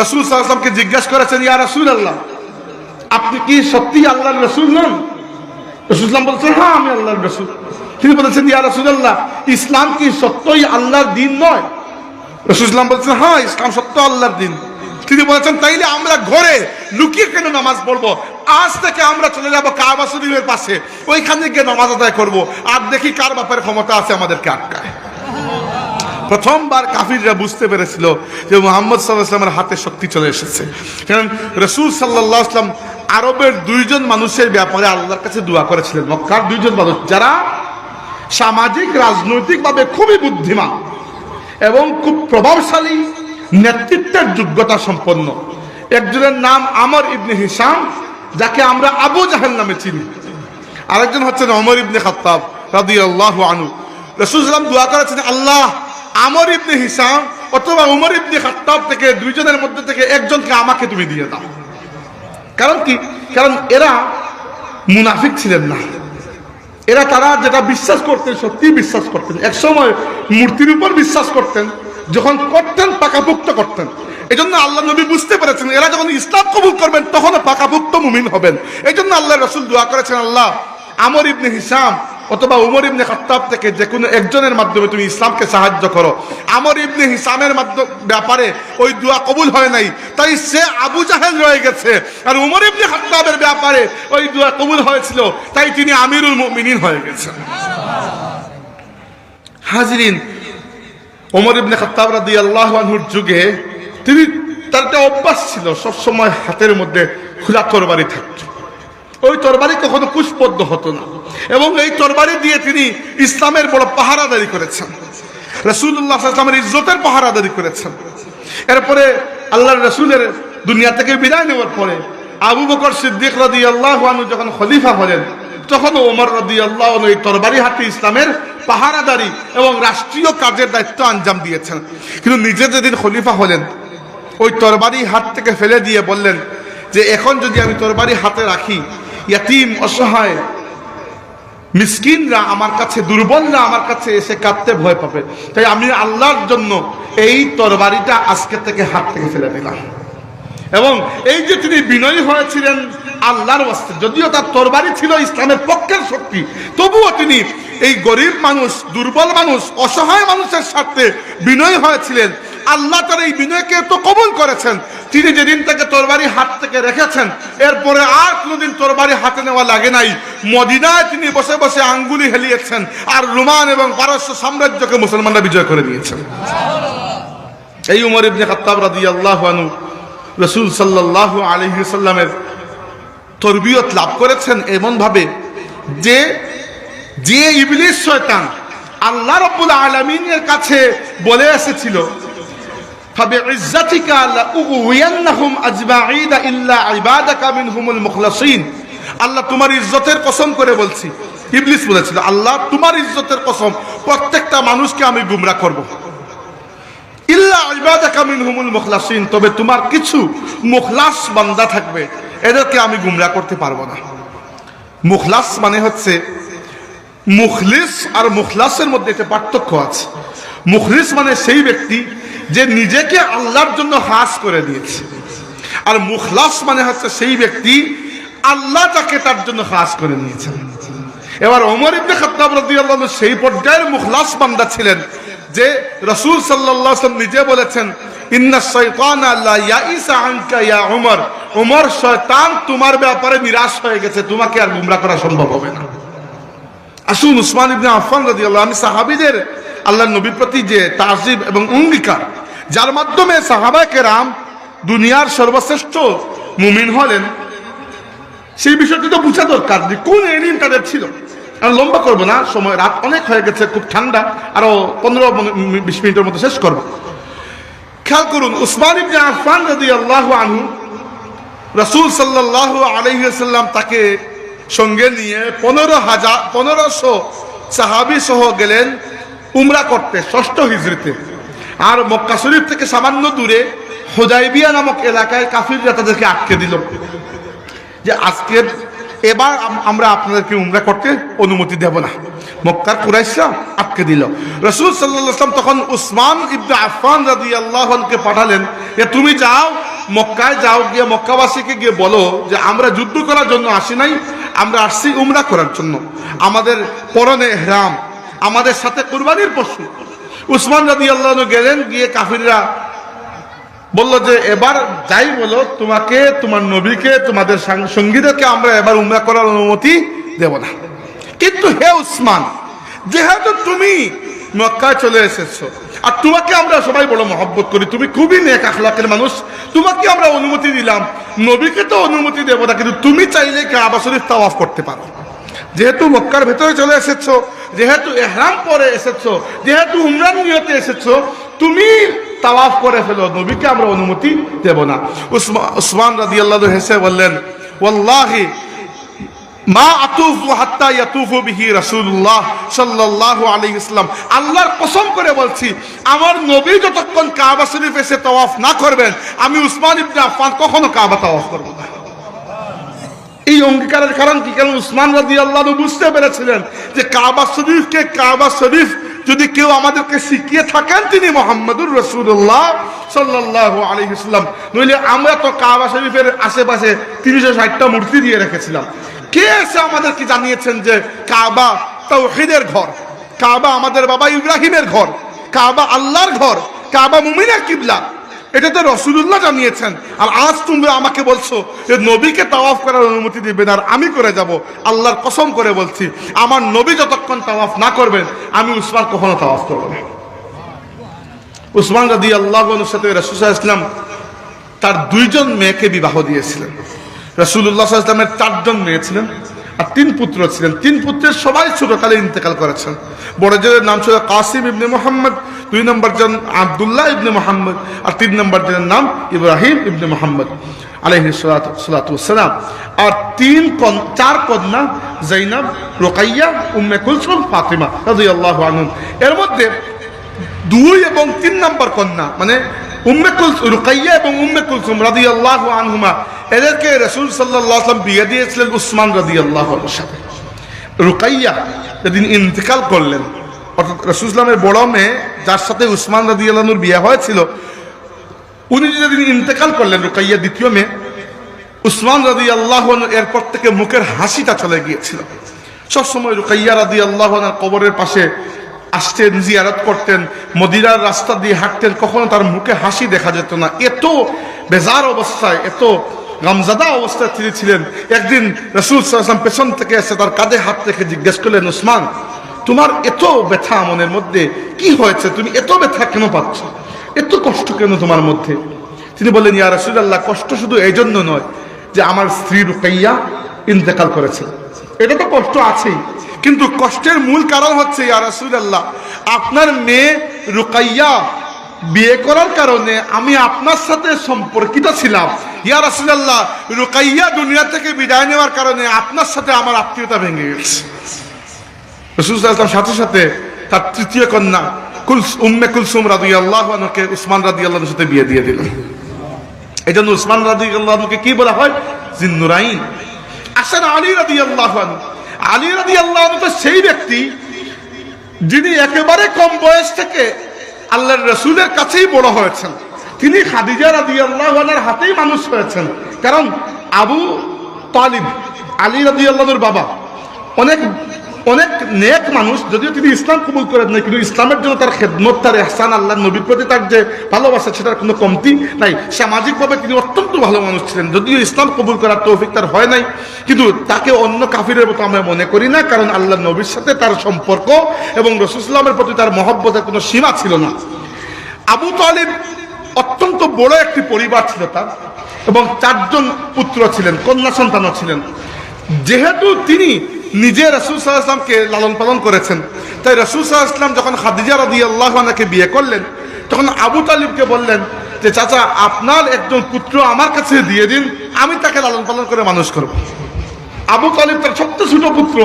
রাসূল সাল্লাল্লাহু আলাইহি ওয়াসাল্লামকে জিজ্ঞাসা করেছেন, ইয়া রাসূলুল্লাহ, আপনি কি সত্যি আল্লাহর রাসূল নন? রাসূল সাল্লাল্লাহু আলাইহি ওয়াসাল্লাম বলেছেন, হ্যাঁ, আমি আল্লাহর রাসূল। তিনি বলেছেন, ইয়া রাসূলুল্লাহ, ইসলাম কি সত্যই আল্লাহর দ্বীন নয়? রাসূল সাল্লাল্লাহু আলাইহি ওয়াসাল্লাম বলেছেন, হ্যাঁ, ইসলাম সত্য আল্লাহর দ্বীন। তিনি বলেছেন, তাইলে আমরা ঘরে লুকিয়ে কেন নামাজ পড়বো? আজ থেকে আমরা চলে যাব কাবা শরীফের পাশে, ওইখানে গিয়ে নামাজ আদায় করবো, আর দেখি কার ব্যাপারে ক্ষমতা আছে আমাদেরকে আটকায়। প্রথমবার কাফিররা বুঝতে পেরেছিল যে মুহাম্মদ সাল্লাল্লাহু আলাইহি ওয়াসাল্লামের হাতে শক্তি চলে এসেছে। কারণ রাসূল সাল্লাল্লাহু আলাইহি ওয়াসাল্লাম আরবের দুইজন মানুষের ব্যাপারে আল্লাহর কাছে দোয়া করেছিলেন। মক্কার দুইজন মানুষ যারা সামাজিক রাজনৈতিকভাবে খুবই বুদ্ধিমান এবং খুব প্রভাবশালী, নেতৃত্বের যোগ্যতা সম্পন্ন। একজনের নাম আমর ইবনে হিশাম, যাকে আমরা আবু জাহেল নামে চিনি। আরেকজন হচ্ছেন ওমর ইবনে খাত্তাব রাদিয়াল্লাহু আনহু। রাসূল সাল্লাল্লাহু আলাইহি ওয়াসাল্লাম দোয়া করেছেন, আল্লাহ, আমর ইবনে হিশাম অথবা ওমর ইবনে খাত্তাব থেকে দুইজনের মধ্যে থেকে একজনকে আমাকে তুমি দিয়ে দাও। কারণ কি? কারণ এরা মুনাফিক ছিলেন না। তারা যেটা বিশ্বাস করতেন সত্যি বিশ্বাস করতেন। একসময় মূর্তির উপর বিশ্বাস করতেন, যখন করতেন পাকাপুক্ত করতেন। এই জন্য আল্লাহ নবী বুঝতে পেরেছেন এরা যখন ইসলাম কবুল করবেন তখন পাকাপুক্ত মুমিন হবেন। এই জন্য আল্লাহ রাসূল দোয়া করেছেন, আল্লাহ, আমর ইবনে হিশাম অথবা উমর ইবনে খাত্তাব থেকে যে কোনো একজনের মাধ্যমে তুমি ইসলামকে সাহায্য করো। আমর ইবনে হিশামের ব্যাপারে ওই দোয়া কবুল হয় নাই, তাই সে আবু জাহেল রয়ে গেছে। আর উমর ইবনে খাত্তাবের ব্যাপারে ওই দোয়া কবুল হয়েছিল, তাই তিনি আমিরুল মুমিনিন হয়ে গেছেন। হাজিরিন, ওমর ইবনে খাত্তাব রাদিয়াল্লাহু আনহুর যুগে তার একটা অভ্যাস ছিল, সবসময় হাতের মধ্যে খোলা তরবারি থাকতো। ওই তরবারি কখনো কুশবদ্ধ হতো না, এবং এই তরবারি দিয়ে তিনি ইসলামের বড় পাহারাদারি করেছেন, রাসূলুল্লাহ সাল্লাল্লাহু আলাইহি ওয়াসাল্লামের ইজ্জতের পাহারাদারি করেছেন। এরপরে আল্লাহর রাসূলের দুনিয়া থেকে বিদায় নেওয়ার পরে আবু বকর সিদ্দিক রাদিয়াল্লাহু আনহু যখন খলিফা হলেন, তখন ওমর রাদিয়াল্লাহু আনহু এই তরবারি হাতে ইসলামের পাহারাদারি এবং রাষ্ট্রীয় কাজের দায়িত্ব আঞ্জাম দিয়েছেন। কিন্তু নিজে যেদিন খলিফা হলেন, ওই তরবারি হাত থেকে ফেলে দিয়ে বললেন যে এখন যদি আমি তরবারি হাতে রাখি, ইয়াতিম, অসহায়, মিসকিনরা আমার কাছে, দুর্বলরা আমার কাছে এসে কাঁদতে ভয় পাবে, তাই আমি আল্লাহর জন্য এই তরবারিটা আজকে থেকে হাত থেকে ফেলে দিলাম। এবং এই যে তিনি বিনয়ী হয়েছিলেন আল্লাহর ওয়াস্তে, যদিও তার তরবারি ছিল ইসলামের পক্ষের শক্তি, তবুও তিনি এই গরিব মানুষ, দুর্বল মানুষ, অসহায় মানুষের সাথে বিনয়ী হয়েছিলেন। আল্লাহ তার এই বিনয়কে তো কবুল করেছেন। তিনি যেদিন থেকে তরবারি হাত থেকে রেখেছেন, এরপরে আর কোনোদিন তরবারি হাতে নেওয়া লাগে নাই। মদিনায় তিনি বসে বসে আঙ্গুলি হেলিয়েছেন, আর রোমান এবং পারস্য সাম্রাজ্যকে মুসলমানরা বিজয় করে দিয়েছেন। এই উমর ইবনে খাত্তাব রাদিয়াল্লাহু আনহু রাসূল সাল্লাল্লাহু আলাইহি ওয়াসাল্লামের তরবিয়ত লাভ করেছেন এমন ভাবে যে ইবলিস শয়তান আল্লাহ রাব্বুল আলামিনের কাছে বলে এসেছিল, فبعزتك لأغوينهم أجمعين إلا عبادك منهم المخلصين। আল্লাহ তোমার ইজ্জতের কসম করে বলছি, ইবলিস বলেছিল, আল্লাহ তোমার ইজ্জতের কসম, প্রত্যেকটা মানুষকে আমি গুমরাহ করব, ইল্লা ইবাদাকা মিনহুমুল মুখলাসিন, তবে তোমার কিছু মুখলাস বান্দা থাকবে, এদেরকে আমি গুমরাহ করতে পারবো না। মুখলাস মানে হচ্ছে, মুখলিস আর মুখলাসের মধ্যে একটা পার্থক্য আছে। মুখলিস মানে সেই ব্যক্তি যে নিজেকে আল্লাহর জন্য খাস করে দিয়েছে, আর মুখলাস মানে হচ্ছে সেই ব্যক্তি আল্লাহ তাকে তার জন্য খাস করে নিয়েছেন। এবার ওমর ইবনে খাত্তাব রাদিয়াল্লাহু আনহু সেই পর্যায়ের মুখলাস বান্দা ছিলেন যে রাসূল সাল্লাল্লাহু আলাইহি ওয়াসাল্লাম নিজে বলেছেন, ইন্নাশ শাইতানা লা ইয়াইসা আনকা ইয়া উমর, উমর, শয়তান তোমার ব্যাপারে নিরাশ হয়ে গেছে, তোমাকে আর গুমরাহ করা সম্ভব হবে না। আসুন, উসমান ইবনে আফফান রাদিয়াল্লাহু আনহু সাহাবীদের আল্লাহর নবীর প্রতি যে তাজিব এবং অঙ্গীকার, যার মাধ্যমে সাহাবায়ে কেরাম দুনিয়ার সর্বশ্রেষ্ঠ মুমিন হলেন, সেই বিষয়টি তো বোঝা দরকার যে কোন ইলম তাদের ছিল। আমি লম্বা করবো না, সময় রাত অনেক হয়ে গেছে, খুব ঠান্ডা, আরো 15-20 মিনিটের মতো শেষ করব। খেয়াল করুন, উসমান ইবনে আফফান রাদিয়াল্লাহু আনহু, রাসূল সাল্লাল্লাহু আলাইহি ওয়াসাল্লাম তাকে সঙ্গে নিয়ে 1500 সাহাবী সহ গেলেন উমরা করতে 6ষ্ঠ হিজরিতে। আর মক্কা শরীফ থেকে সামান্য দূরে হুদাইবিয়া নামক এলাকায় কাফিররা তাদেরকে আটকে দিল যে আজকের এবার আমরা আপনাদেরকে উমরা করতে অনুমতি দেব না। মক্কার কুরাইশরা আটকে দিল। রাসূল সাল্লাল্লাহু আলাইহি ওয়াসাল্লাম তখন উসমান ইবনে আফফান রাদিয়াল্লাহু আনহুকে পাঠালেন যে তুমি যাও, মক্কায় যাও, গিয়ে মক্কাবাসীকে গিয়ে বলো যে আমরা যুদ্ধ করার জন্য আসি নাই, আমরা আসছি উমরা করার জন্য। আমাদের পরনে ইহরাম, আমাদের সাথে কুরবানির পশু। উসমান রাদিয়াল্লাহু আনহু গেলেন, গিয়ে কাফিররা বলল যে এবার যাই বলো, তোমাকে, তোমার নবীকে, তোমাদের সঙ্গীদেরকে আমরা এবার উমরা করার অনুমতি দেব না। কিন্তু হে উসমান, যেহেতু তুমি মক্কায় চলে এসেছো আর তোমাকে আমরা সবাই বড় মহব্বত করি, তুমি খুবই নেক আখলাকের মানুষ, তোমাকে আমরা অনুমতি দিলাম, নবীকে তো অনুমতি দেব না, কিন্তু তুমি চাইলে কাবা শরীফ তাওয়াফ করতে পারো। যেহেতু মক্কার ভেতরে চলে এসেছো, যেহেতু ইহরাম পরে এসেছো, যেহেতু উমরার নিয়তে এসেছো, তুমি তাওয়াফ করে ফেলো, নবীকে আমরা অনুমতি দেব না। উসমান রাদিয়াল্লাহু আনহু হেসে বললেন, ওয়াল্লাহি মা আতুফু হাত্তা ইয়াতুফু বিহি রাসূলুল্লাহ সাল্লাল্লাহু আলাইহি ওয়াসাল্লাম, আল্লাহর কসম করে বলছি, আমার নবী যতক্ষণ কাবা শরীফ এসে তাওয়াফ না করবেন, আমি উসমান ইবনে আফফান কখনো কাবা তাওয়াফ করব না। এই অঙ্গীকারের কারণ কি? কারণ উসমান রাদিয়াল্লাহু আনহু বুঝতে পেরেছিলেন যে কাবা শরীফ যদি কেউ আমাদেরকে শিখিয়ে থাকেন, তিনি মুহাম্মদুর রাসূলুল্লাহ সাল্লাল্লাহু আলাইহি ওয়াসাল্লাম। নইলে আমরা তো কাবা শরীফের আশেপাশে 360টা মূর্তি দিয়ে রেখেছিলাম। কে এসে আমাদেরকে জানিয়েছেন যে কাবা তাওহীদের ঘর, কাবা আমাদের বাবা ইব্রাহিমের ঘর, কাবা আল্লাহর ঘর, কাবা মুমিনের কিবলা? এটা তো রাসূলুল্লাহ জানিয়েছেন। আর আজ তুমি আমাকে বলছো যে নবীকে তাওয়াফ করার অনুমতি দিবেন আর আমি করে যাব। আল্লাহর কসম করে বলছি, আমার নবী যতক্ষণ তাওয়াফ না করবেন, আমি উসমান কখনো তাওয়াফ করব না। উসমান রাদিয়াল্লাহু আনহুর সাথে রাসূল সাল্লাল্লাহু আলাইহি ওয়াসাল্লাম তার 2জন মেয়েকে বিবাহ দিয়েছিলেন। রাসূলুল্লাহ সাল্লাল্লাহু আলাইহি ওয়াসাল্লামের 4জন মেয়ে ছিলেন আর 3 পুত্র ছিলেন। 3 পুত্রের সবাই ছোটকালে ইন্তেকাল করেছেন। বড় জনের নাম ছিল কাসিম ইবনে মুহাম্মদ, 2 নম্বর জন আব্দুল্লাহ ইবনে মুহাম্মদ, আর 3 নম্বর জনের নাম ইব্রাহিম ইবনে মুহাম্মদ আলাইহিস সালাতু ওয়াসসালাম। আর 4 কন্যা, যায়েনব, রুকাইয়া, উম্মে কুলসুম, ফাতিমা রাদিয়াল্লাহু আনহুম। এর মধ্যে 2 এবং 3 নম্বর কন্যা মানে রুকাইয়া এবং উম্মে কুলসুম রাদিয়াল্লাহু আনহুমা, এদেরকে রাসূল সাল্লাল্লাহু আলাইহি ওয়াসাল্লাম বিয়ে দিয়েছিলেন উসমান রাদিয়াল্লাহু আনহুর সাথে। রুকাইয়া যেদিন ইন্তেকাল করলেন, অর্থাৎ রাসূল সাল্লামের বড় মেয়ে যার সাথে উসমান রাদিয়াল্লাহু আনহুর বিয়ে হয়েছিল, উনি যেদিন ইন্তেকাল করলেন, রুকাইয়া দ্বিতীয় মেয়ে, উসমান রাদিয়াল্লাহু আনহু এরপর থেকে মুখের হাসিটা চলে গিয়েছিল। সবসময় রুকাইয়া রাদিয়াল্লাহু আনহার কবরের পাশে আসতেন, জিয়ারত করতেন, মদিনার রাস্তা দিয়ে হাঁটতেন, কখনো তার মুখে হাসি দেখা যেত না। এত বেজার অবস্থায়, এত গামজাদা অবস্থায় তিনি ছিলেন। একদিন রাসূল সাল্লাল্লাহু আলাইহি ওয়াসাল্লাম পেছন থেকে এসে তার কাঁধে হাত রেখে জিজ্ঞেস করলেন, উসমান, তোমার এত ব্যথা মনের মধ্যে, কি হয়েছে? তুমি এত ব্যথা কেন পাচ্ছ? এত কষ্ট কেন তোমার মধ্যে? তিনি বললেন, ইয়া রাসূলুল্লাহ, কষ্ট শুধু এই জন্য নয় যে আমার স্ত্রী রুকাইয়া ইন্তেকাল করেছে, এটা তো কষ্ট আছেই, কিন্তু কষ্টের মূল কারণ হচ্ছে, ইয়া রাসূলুল্লাহ, আপনার মেয়ে রুকাইয়া বিয়ে করার কারণে আমি আপনার সাথে সম্পর্কিত ছিলাম। ইয়া রাসূলুল্লাহ, রুকাইয়া দুনিয়া থেকে বিদায় নেওয়ার কারণে আপনার সাথে আমার আত্মীয়তা ভেঙে গেছে। রাসূল সাল্লাল্লাহু আলাইহি ওয়াসাল্লাম সাথে সাথে তার 3য় কন্যা উম্মে কুলসুম রাদিয়াল্লাহু আনহাকে উসমান রাদিয়াল্লাহু আনহুর সাথে বিয়ে দিয়ে দিলেন। এই জন্য উসমান রাদিয়াল্লাহু আনহুকে কি বলা হয়? জিন্নুরাইন। আসেন আলী রাদিয়াল্লাহু আনহু। আলী রাদিয়াল্লাহু আনহু তো সেই ব্যক্তি যিনি একেবারে কম বয়স থেকে আল্লাহর রাসূলের কাছেই বড় হয়েছেন। তিনি খাদিজা রাদিয়াল্লাহু আনহার হাতেই মানুষ হয়েছেন। কারণ আবু তালিব, আলী রাদিয়াল্লাহু আনহুর বাবা, অনেক নেক মানুষ, যদিও তিনি ইসলাম কবুল করেন নাই, কিন্তু ইসলামের জন্য তার খেদমত, তার ইহসান, আল্লাহর নবীর প্রতি তার যে ভালোবাসা, সেটার কোনো কমতি নাই। সামাজিকভাবে তিনি অত্যন্ত ভালো মানুষ ছিলেন। যদিও ইসলাম কবুল করার তৌফিক তার হয় নাই, কিন্তু তাকে অন্য কাফিরের মতো আমরা মনে করি না, কারণ আল্লাহর নবীর সাথে তার সম্পর্ক এবং রাসূল সাল্লাল্লাহু আলাইহি ওয়াসাল্লামের প্রতি তার মহব্বতের কোনো সীমা ছিল না। আবু তালিব অত্যন্ত বড় একটি পরিবার ছিল তার, এবং 4জন পুত্র ছিলেন, কন্যা সন্তানও ছিলেন। যেহেতু তিনি নিজে রাসূল সাল্লাল্লাহু আলাইহি ওয়াসাল্লামকে লালন পালন করেছেন, তাই রাসূল সাল্লাল্লাহু আলাইহি ওয়াসাল্লাম যখন খাদিজা রাদিয়াল্লাহু আনহাকে বিয়ে করলেন, তখন আবু তালিবকে বললেন যে চাচা আপনার একজন পুত্র আমার কাছে দিয়ে দিন, আমি তাকে লালন পালন করে মানুষ করব। আবু তালিব তার ছোট্ট ছোট পুত্র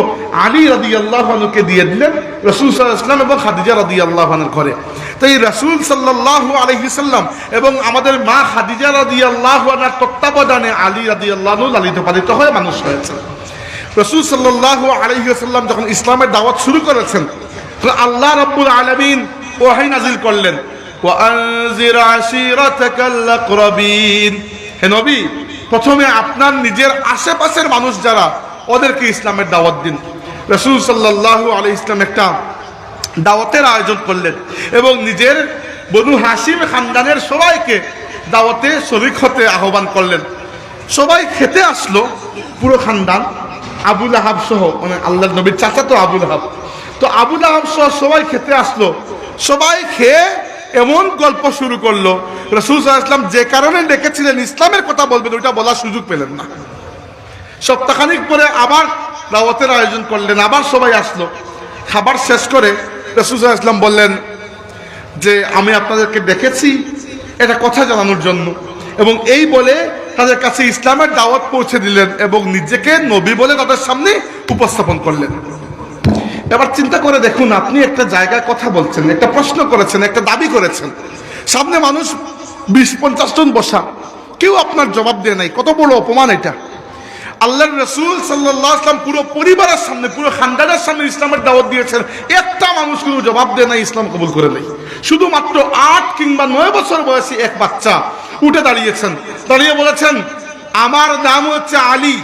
আলী রাদিয়াল্লাহু আনহুকে দিয়ে দিলেন রাসূল সাল্লাল্লাহু আলাইহি ওয়াসাল্লাম এবং খাদিজা রাদিয়াল্লাহু আনহার ঘরে। তো এই রাসূল সাল্লাল্লাহু আলাইহি সাল্লাম এবং আমাদের মা খাদিজা রাদিয়াল্লাহু আনহার তত্ত্বাবধানে আলী রাদিয়াল্লাহু আনহু লালিত পালিত হয়ে মানুষ হয়েছে। রাসূল সাল্লাল্লাহু আলাইহি ওয়াসাল্লাম যখন ইসলামের দাওয়াত শুরু করেছেন, তখন আল্লাহ রাব্বুল আলামিন ওহী নাযিল করলেন, ওয়া আনজির আশিরাতাকাল আকরাবিন। হে নবী, প্রথমে আপনার নিজের আশেপাশের মানুষ যারা, ওদেরকে ইসলামের দাওয়াত দিন। রাসূল সাল্লাল্লাহু আলাইহি ওয়াসাল্লাম একটা দাওয়াতের আয়োজন করলেন এবং নিজের বনু হাশিম খানদানের সবাইকে দাওয়াতে শরীক হতে আহ্বান করলেন। সবাই খেতে আসলো, পুরো খানদান, আবু লাহাব সহ, মানে আল্লাহর নবীর চাচা তো আবু লাহাব, তো আবু লাহাব সহ সবাই খেতে আসলো। সবাই খেয়ে এমন গল্প শুরু করলো, রাসূল সাল্লাল্লাহু আলাইহি ওয়াসাল্লাম যে কারণে ডেকেছিলেন ইসলামের কথা বলবেন ওইটা বলার সুযোগ পেলেন না। সপ্তাহখানিক পরে আবার দাওয়াতের আয়োজন করলেন, আবার সবাই আসলো। খাবার শেষ করে রাসূল সাল্লাল্লাহু আলাইহি ওয়াসাল্লাম বললেন যে আমি আপনাদেরকে ডেকেছি এটা কথা জানানোর জন্য, এবং এই বলে তাদের কাছে ইসলামের দাওয়াত পৌঁছে দিলেন এবং নিজেকে নবী বলে তাদের সামনে উপস্থাপন করলেন। এবার চিন্তা করে দেখুন, আপনি একটা জায়গায় কথা বলছেন, একটা প্রশ্ন করেছেন, একটা দাবি করেছেন, সামনে মানুষ 20-50 জন বসা, কেউ আপনার জবাব দেয় নাই। কত বড় অপমান এটা! আল্লাহর রাসূল সাল্লাল্লাহু আলাইহি ওয়াসাল্লাম পুরো পরিবারের সামনে, পুরো খানদানের সামনে ইসলামের দাওয়াত দিয়েছেন, একটা মানুষ কোনো জবাব দেয় নাই, ইসলাম কবুল করে নাই। শুধুমাত্র 8 কিংবা 9 বছর বয়সী এক বাচ্চা উঠে দাঁড়িয়েছেন, দাঁড়িয়ে বলেছেন, আমার নাম হচ্ছে আলী,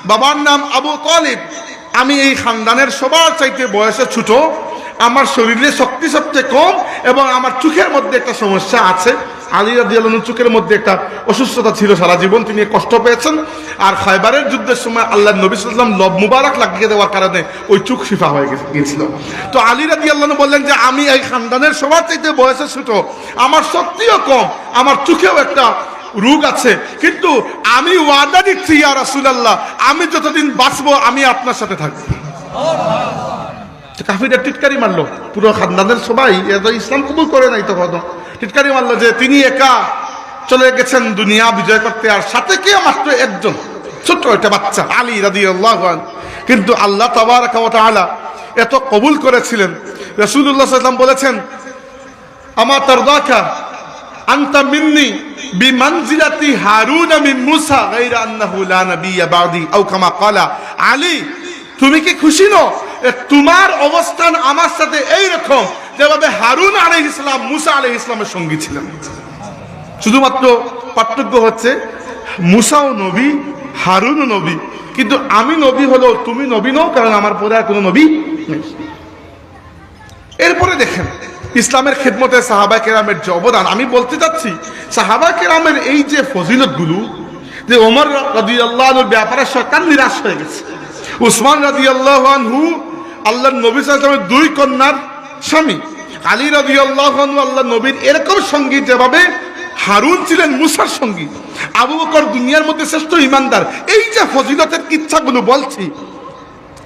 বাবার নাম আবু তালিব, আমি এই খানদানের সবার চাইতে বয়সে ছোট, আমার শরীরে শক্তি সবচেয়ে কম এবং আমার চোখের মধ্যে একটা সমস্যা আছে। আলী রাদিয়াল্লাহু আনহু চোখের মধ্যে একটা অসুস্থতা ছিল, সারা জীবন তিনি কষ্ট পেয়েছেন, আর খায়বারের যুদ্ধের সময় আল্লাহর নবী সাল্লাল্লাহু আলাইহি ওয়াসাল্লাম লব মুবারক লাগিয়ে দেওয়ার কারণে ওই চোখ শিফা হয়ে গিয়েছিল। তো আলী রাদিয়াল্লাহু আনহু বললেন যে আমি এই খানদানের সবার চাইতে বয়সে ছোট, আমার শক্তিও কম, আমার চোখেও একটা রোগ আছে, কিন্তু আমি ওয়াদা দিচ্ছি ইয়া রাসূলুল্লাহ, আমি যতদিন বাঁচবো আমি আপনার সাথে থাকবো। কাফিররা টিটকারি মারলো, পুরো খানদানের সবাই, ইসলাম কবুল করে নাই তখন, টিটকারি মারলো যে তিনি একা চলে গেছেন দুনিয়া বিজয় করতে, আর সাথে কে? মাত্র একজন ছোট্ট একটা বাচ্চা আলী রাদিয়াল্লাহু আনহু। কিন্তু আল্লাহ তাবারাকা ওয়া তাআলা এত কবুল করেছিলেন। রাসূলুল্লাহ সাল্লাল্লাহু আলাইহি ওয়াসাল্লাম বলেছেন, আমা তারদাকা আনতা মিন্নি বিমানজিলাতি হারুন মিন মুসা গায়রা আন্নাহু লা নাবিয়্যা বা'দি আও কামা ক্বালা। আলী, তুমি কি খুশি নও? তোমার অবস্থান আমার সাথে এই রকম যেভাবে হারুন আলাইহিস সালাম মুসা আলাইহিস সালামের সঙ্গী ছিলেন। শুধুমাত্র পার্থক্য হচ্ছে মুসাও নবী, হারুনও নবী, কিন্তু আমি নবী হলো তুমি নবী নও, কারণ আমার পরে আর কোনো নবী নেই। এরপরে দেখেন ইসলামের খেদমতে সাহাবায়ে কেরামের যে অবদান। আমি বলতে চাচ্ছি সাহাবায়ে কেরামের এই যে ফজিলতগুলো, যে ওমর রাদিয়াল্লাহু আনহুর ব্যাপারে সরকার নিরাশ হয়ে গেছে, উসমান রাদিয়াল্লাহু আনহু আল্লাহর নবী সাল্লাল্লাহু আলাইহি ওয়াসাল্লামের 2 কন্যার স্বামী, আলী রাদিয়াল্লাহু আনহু আল্লাহর নবীর এরকম সঙ্গী যেভাবে হারুন ছিলেন মুসার সঙ্গী, আবু বকর দুনিয়ার মধ্যে শ্রেষ্ঠ ঈমানদার। এই যে ফজিলতের কিচ্ছাগুলো বলছি,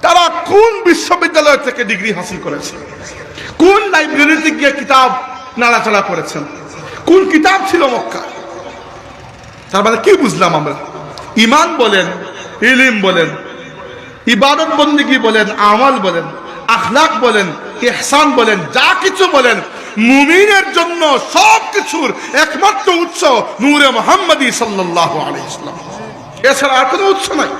তারা কোন বিশ্ববিদ্যালয় থেকে ডিগ্রি হাসিল করেছে, কোন লাইব্রেরিতে গিয়ে কিতাব নাড়াচাড়া করেছেন, কোন কিতাব ছিল মক্কা। তার মানে কি বুঝলাম আমরা? ঈমান বলেন, ইলম বলেন, ইবাদত বন্দেগী বলেন, আমল বলেন, আখলাক বলেন, ইহসান বলেন, যা কিছু বলেন, মুমিনের জন্য সব কিছুর একমাত্র উৎস নূরে মুহাম্মদী সাল্লাল্লাহু আলাইহি ওয়াসাল্লাম, এছাড়া আর কোনো উৎস নাই।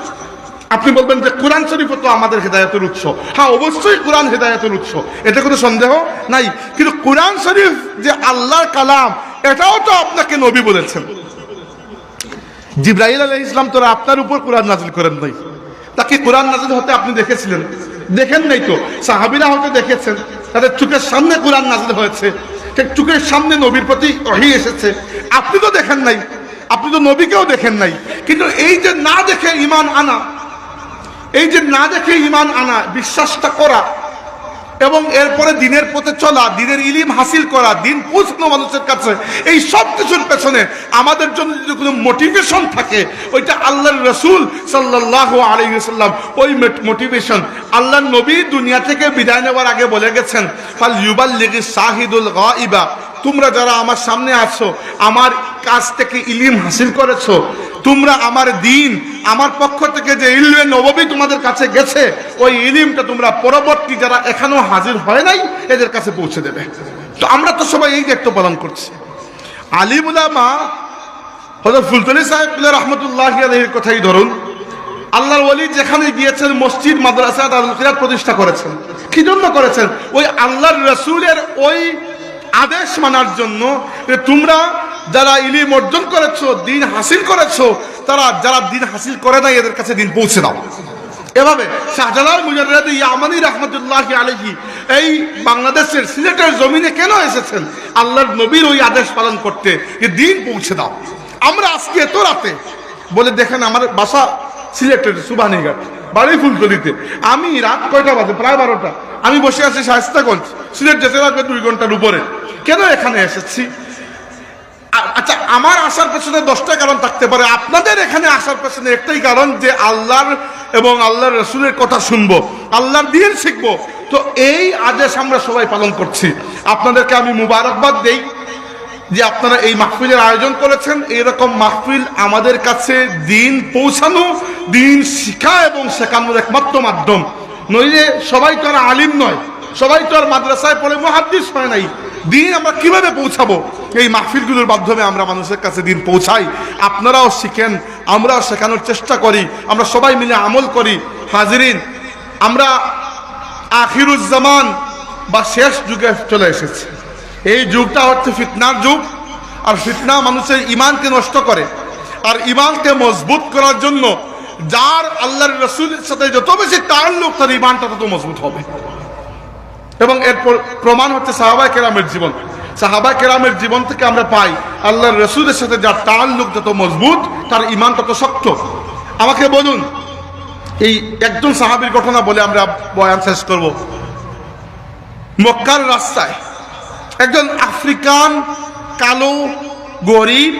আপনি বলবেন যে কোরআন শরীফ তো আমাদের হেদায়েতের উৎস। হ্যাঁ, অবশ্যই কোরআন হেদায়েতের উৎস, এতে কোনো সন্দেহ নাই, কিন্তু কোরআন শরীফ যে আল্লাহর কালাম, এটাও তো আপনাকে নবী বলেছেন। জিবরাইল আলাইহিস সালাম তো আপনার উপর কোরআন নাযিল করেন নাই, তাকে কোরআন নাযিল হতে আপনি দেখেছিলেন? দেখেন নাই তো। সাহাবীরা হতে দেখেছেন, তাদের চোখের সামনে কোরআন নাযিল হয়েছে, ঠিক চোখের সামনে নবীর প্রতি ওহী এসেছে, আপনি তো দেখেন নাই, আপনি তো নবীকেও দেখেন নাই। কিন্তু এই যে না দেখে ঈমান আনা, এই যে না দেখে ঈমান আনা, বিশ্বাসটা করা এবং এরপরে দিনের পথে চলা, দিনের ইলম হাসিল করা, দিন পৌঁছানো মানুষের কাছে, এই সব কিছুর পেছনে আমাদের জন্য যদি কোনো মোটিভেশন থাকে, ওইটা আল্লাহর রাসূল সাল্লাল্লাহু আলাইহি ওয়াসাল্লাম। ওই মোটিভেশন আল্লাহর নবী দুনিয়া থেকে বিদায় নেওয়ার আগে বলে গেছেন, ফাল ইউবাল্লিগিস শাহিদুল গায়বা, তোমরা যারা আমার সামনে আছো, আমার কাছ থেকে ইলম হাসিল করেছো, তোমরা আমার দিন, আমার পক্ষ থেকে যে ইলমে নববী তোমাদের কাছে গেছে, ওই ইলমটা তোমরা পরবর্তী যারা এখনো হাজির হয় নাই এদের কাছে পৌঁছে দেবে। তো আমরা তো সবাই এই দায়িত্ব পালন করছি। আলিম উলামা হযরত ফুলতলি সাহেব রহমতুল্লাহি আলাইহির কথাই ধরুন, আল্লাহর ওলি যেখানে গিয়েছেন মসজিদ, মাদ্রাসা, দারুল কিরাত প্রতিষ্ঠা করেছেন। কি জন্য করেছেন? ওই আল্লাহর রাসূলের ওই আদেশ মানার জন্য যে তোমরা যারা ইলম অর্জন করেছো, দিন হাসিল করেছো, তারা যারা দিন হাসিল করে নাই এদের কাছে দিন পৌঁছে দাও। এভাবে শাহজালাল মুজাররদ ইয়ামানি রহমতুল্লাহি আলাইহি এই বাংলাদেশের সিলেটের জমিনে কেন এসেছেন? আল্লাহর নবীর ওই আদেশ পালন করতে, যে দিন পৌঁছে দাও। আমরা আজকে এত রাতে বলে দেখেন, আমার বাসা সিলেটের সুবানীঘাট, বাড়ি ফুলতলিতে। আমি রাত কয়টা বাজে? প্রায় 12টা। আমি বসে আছি শায়েস্তাগঞ্জ, সিলেট যেতে লাগবে 2 ঘন্টার উপরে। কেন এখানে এসেছি? আচ্ছা, আমার আসার পেছনে 10টা কারণ থাকতে পারে, আপনাদের এখানে আসার পেছনে একটাই কারণ, যে আল্লাহর এবং আল্লাহর রাসূলের কথা শুনবো, আল্লাহর দ্বীন শিখবো। তো এই আদেশ আমরা সবাই পালন করছি। আপনাদেরকে আমি মুবারকবাদ দেই যে আপনারা এই মাহফিলের আয়োজন করেছেন। এরকম মাহফিল আমাদের কাছে দিন পৌঁছানো, দিন শিখা এবং শেখানোর একমাত্র মাধ্যম। নইলে সবাই তো আর আলিম নয়, সবাই তো আর মাদ্রাসায় পড়ে মুহাদ্দিস হয় নাই। দিন আমরা কিভাবে পৌঁছাবো? এই মাহফিলগুলোর মাধ্যমে আমরা মানুষের কাছে দিন পৌঁছাই। আপনারাও শিখেন, আমরাও শেখানোর চেষ্টা করি, আমরা সবাই মিলে আমল করি। হাজিরিন, আমরা আখিরুজ্জামান বা শেষ যুগে চলে এসেছি। এই যুগটা হচ্ছে ফিতনার যুগ, আর ফিতনা মানুষের ইমানকে নষ্ট করে। আর ইমানকে মজবুত করার জন্য যার আল্লাহর রাসূলের সাথে যত বেশি তাআল্লুক, তার ইমানটা তত মজবুত হবে। এবং এর প্রমাণ হচ্ছে সাহাবায়ে কেরামের জীবন। সাহাবায়ে কেরামের জীবন থেকে আমরা পাই আল্লাহর রাসূলের সাথে যার তাআল্লুক যত মজবুত, তার ইমান তত শক্ত। আমাকে বলুন, এই একজন সাহাবীর ঘটনা বলে আমরা বয়ান শেষ করব। মক্কার রাস্তায় একজন আফ্রিকান কালো গরিব,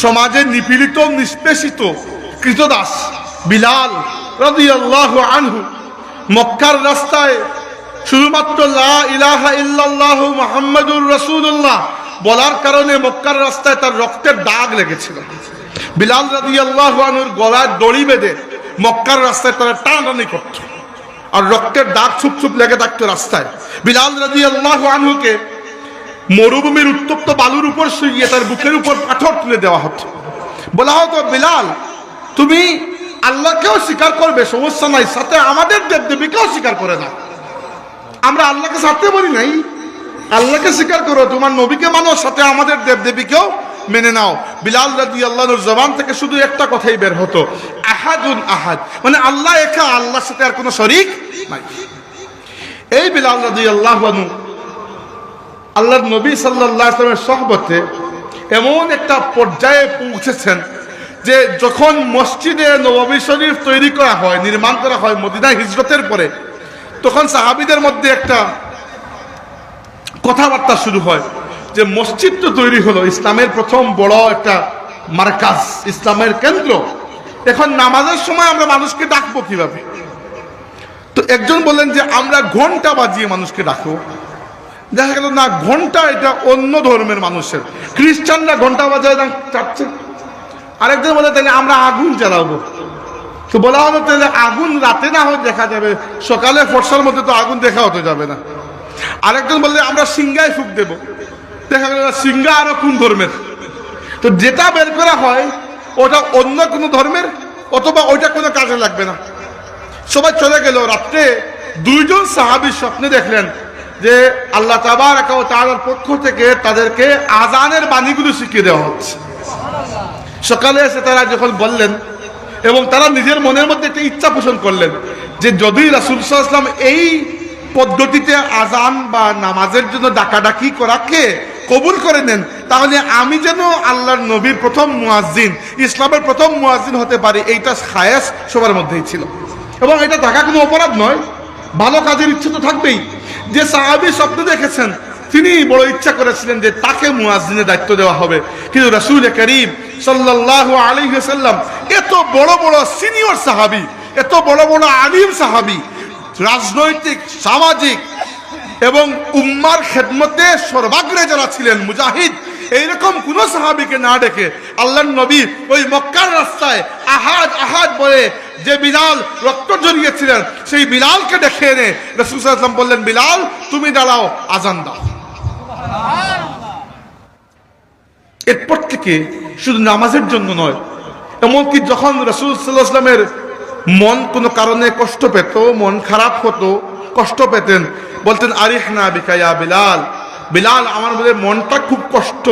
সমাজে নিপীড়িত, নিষ্পেষিত কৃতদাস বিলাল রাদিয়াল্লাহু আনহু মক্কার রাস্তায় শুধুমাত্র লা ইলাহা ইল্লাল্লাহু মুহাম্মাদুর রাসূলুল্লাহ বলার কারণে মক্কার রাস্তায় তার রক্তের দাগ লেগেছিল। বিলাল রাদিয়াল্লাহু আনহুর গলায় দড়ি বেঁধে মক্কার রাস্তায় তারা টানাটানি করত, আর রক্তের দাগ ছুপ ছুপ লেগে থাকতো রাস্তায়। বিলাল রাদিয়াল্লাহু আনহুকে মরুভূমির উত্তপ্ত বালুর উপর শুইয়ে তার বুকের উপর পাথর তুলে দেওয়া হতো। বলা হতো, বিলাল, তুমি আল্লাহকেও স্বীকার করবে, সমস্যা নাই, সাথে আমাদের দেবদেবীকেও স্বীকার করে না। আমরা আল্লাহকে সাথে বলি নাই, আল্লাহকে স্বীকার করো, তোমার নবীকে মানো, সাথে আমাদের দেবদেবীকেও মেনে নাও। বিলাল রাদিয়াল্লাহু আনহুর জবান থেকে শুধু একটা কথাই বের হতো, আহাদুন আহাদ, মানে আল্লাহ একা, আল্লাহর সাথে আর কোনো শরীক নাই। এই বিলাল রাদিয়াল্লাহু আনহু আল্লাহর নবী সাল্লাল্লাহু আলাইহি ওয়াসাল্লামের সোহবতে এমন একটা পর্যায়ে পৌঁছেছেন যে যখন মসজিদে নববী শরীফ তৈরি করা হয়, নির্মাণ করা হয় মদিনায় হিজরতের পরে, তখন সাহাবীদের মধ্যে একটা কথাবার্তা শুরু হয় যে মসজিদ তো তৈরি হলো, ইসলামের প্রথম বড় একটা মারকাজ, ইসলামের কেন্দ্র, এখন নামাজের সময় আমরা মানুষকে ডাকবো কিভাবে? তো একজন বললেন যে আমরা ঘন্টা বাজিয়ে মানুষকে ডাকবো। দেখা গেল না, ঘন্টা এটা অন্য ধর্মের মানুষের, খ্রিস্টানরা ঘন্টা বাজায় চাচ্ছে। আরেকজন বলে তাহলে আমরা আগুন জ্বালাবো। তো বলা হলো তাহলে আগুন রাতে না হয় দেখা যাবে, সকালে ফর্সার মধ্যে তো আগুন দেখা হতে যাবে না। আরেকজন বললে আমরা সিংহায় ফুক দেব। দেখা গেল সিংহা আরো কোন ধর্মের? তো যেটা বের করা হয় ওটা অন্য কোনো ধর্মের, অথবা ওইটা কোনো কাজে লাগবে না। সবাই চলে গেল। রাত্রে 2জন সাহাবী স্বপ্নে দেখলেন যে আল্লাহ তাবারাকা ওয়া তাআলার পক্ষ থেকে তাদেরকে আজানের বাণীগুলো শিখিয়ে দেওয়া হচ্ছে। সকালে এসে তারা যখন বললেন, এবং তারা নিজের মনের মধ্যে একটা ইচ্ছা পোষণ করলেন যে যদি রাসূল সাল্লাল্লাহু আলাইহি ওয়াসাল্লাম এই পদ্ধতিতে আজান বা নামাজের জন্য ডাকাডাকি করাকে কবুল করে নেন, তাহলে আমি যেন আল্লাহর নবীর প্রথম মুয়াজ্জিন, ইসলামের প্রথম মুয়াজ্জিন হতে পারি। এইটা খায়েশ সবার মধ্যেই ছিল, এবং এটা থাকা কোনো অপরাধ নয়, ভালো কাজের ইচ্ছে তো থাকবেই। যে সাহাবী স্বপ্ন দেখেছেন তিনি বড় ইচ্ছা করেছিলেন যে তাকে মুয়াজ্জিনের দায়িত্ব দেওয়া হবে, কিন্তু রাসূল করিম সাল্লাল্লাহু আলাইহি ওয়াসাল্লাম এত বড় বড় সিনিয়র সাহাবী, এত বড় বড় আলিম সাহাবী, রাজনৈতিক, সামাজিক এবং উম্মার খেদমতে সর্বাগ্রে যারা ছিলেন মুজাহিদ, এইরকম কোন সাহাবীকে না ডেকে আল্লাহর নবী ওই মক্কার রাস্তায় আহাদ আহাদ বলে যে বিলাল রক্ত ঝরিয়েছিলেন সেই বিলালকে ডেকে এনে রাসূল সাল্লাল্লাহু আলাইহি ওয়াসাল্লাম বললেন, বিলাল তুমি দাঁড়াও, আজান দাও। এরপর থেকে শুধু নামাজের জন্য নয়, এমনকি যখন রাসূল সাল্লাল্লাহু আলাইহি ওয়াসাল্লামের মন কোনো কারণে কষ্ট পেত, মন খারাপ হতো, কষ্ট পেতেন, বলতেন আরিহনা বিকা ইয়া বিলাল, বিলাল আমার মনটা খুব কষ্ট,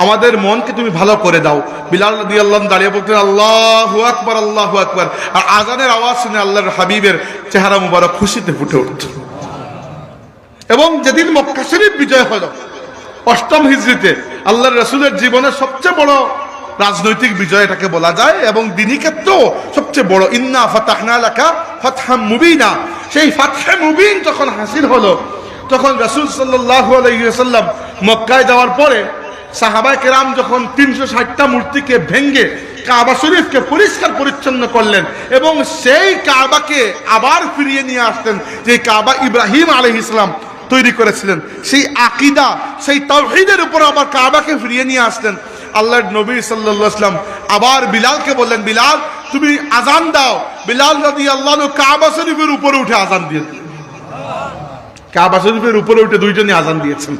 আমাদের মনকে তুমি ভালো করে দাও। বিলাল রাদিয়াল্লাহু আনহু দাঁড়িয়ে বলতেন আল্লাহু আকবার, আল্লাহু আকবার। আর আজানের আওয়াজ শুনে আল্লাহর হাবিবের চেহারা মুবারক খুশিতে ফুটে উঠত। এবং যেদিন মক্কা শরীফ বিজয় হলো 8ম হিজরিতে, আল্লাহর রাসূলের জীবনের সবচেয়ে বড় রাজনৈতিক বিজয় এটাকে বলা যায়, এবং দ্বীনি ক্ষেত্রেও সবচেয়ে বড়। ইন্না ফাতাহনা লাকা ফাতহাম মুবিনা, সেই ফাতহে মুবিন যখন হাসিল হলো, তখন রাসূল সাল্লাল্লাহু আলাইহি ওয়াসাল্লাম মক্কায় যাওয়ার পরে সাহাবায়ে কেরাম যখন 360টা মূর্তিকে ভেঙে কাবা শরীফকে পরিষ্কার পরিচ্ছন্ন করলেন এবং সেই কাবাকে আবার ফিরিয়ে নিয়ে আসতেন, যে কাবা ইব্রাহিম আলাইহিস সালাম তৈরি করেছিলেন, সেই আকীদা, সেই তাওহীদের উপর আবার কাবাকে ফিরিয়ে নিয়ে আসতেন। আল্লাহর নবী সাল্লাল্লাহু আলাইহি ওয়াসাল্লাম আবার বিলালকে বললেন, বিলাল তুমি আজান দাও। বিলাল রাদিয়াল্লাহু আনহু কাবা শরীফের উপরে উঠে আজান দিয়েছেন। কাবা শরীফের উপরে উঠে দুইজনই আজান দিয়েছেন।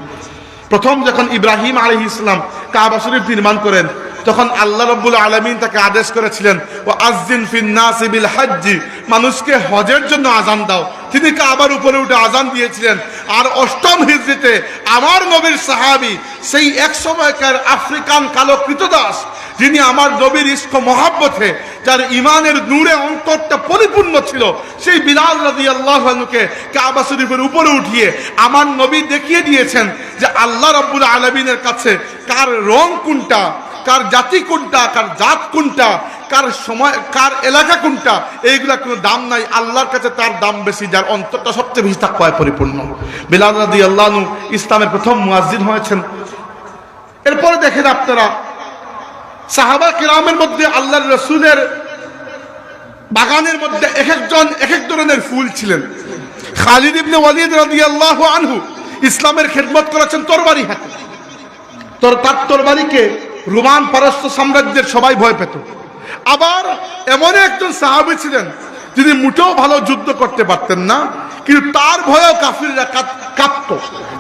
প্রথম যখন ইব্রাহিম আলাইহিস সালাম কাবা শরীফ নির্মাণ করেন, তখন আল্লাহ রাব্বুল আলামিন তাকে আদেশ করেছিলেন ওয়া আযযিন ফিন নাসি বিল হজ্জ, মানুষকে হজের জন্য আজান দাও। তিনি কাবার উপরে উঠে আজান দিয়েছিলেন। আর 8ম হিজরিতে আমার নবীর সাহাবী, সেই এক সময়কার আফ্রিকান কালো কৃতদাস, যিনি আমার নবীর ইশক মহব্বতে, যার ইমানের নূরে অন্তরটা পরিপূর্ণ ছিল, সেই বিলাল রাদিয়াল্লাহু আনহুকে কাবা শরীফের উপরে উঠিয়ে আমার নবী দেখিয়ে দিয়েছেন যে আল্লাহ রাব্বুল আলামিনের কাছে কার রং কোনটা, কার জাতি কোনটা, কার জাত কোনটা, কার সময়, কার এলাকা কোনটা, এইগুলা কোনো দাম নাই। আল্লাহর কাছে তার দাম বেশি, যার অন্তরটা সবচেয়ে বেশি তাকওয়ায় পরিপূর্ণ। বিলাল রাদিয়াল্লাহু আনহু ইসলামের প্রথম মুয়াজ্জিন হয়েছেন। এরপরে দেখেন আপনারা সাহাবা কিরামের মধ্যে আল্লাহর রাসূলের বাগানের মধ্যে এক একজন এক এক ধরনের ফুল ছিলেন। খালিদ ইবনে ওয়ালিদ রাদিয়াল্লাহু আনহু ইসলামের খেদমত করেছেন তরবারি হাতে। তার তরবারিকে রোমান পারস্য সাম্রাজ্যের সবাই ভয় পেত। আবার এমন একজন সাহাবী ছিলেন যিনি মোটেও ভালো যুদ্ধ করতে পারতেন না, কিন্তু তার ভয়েও কাফিররা কাঁপত।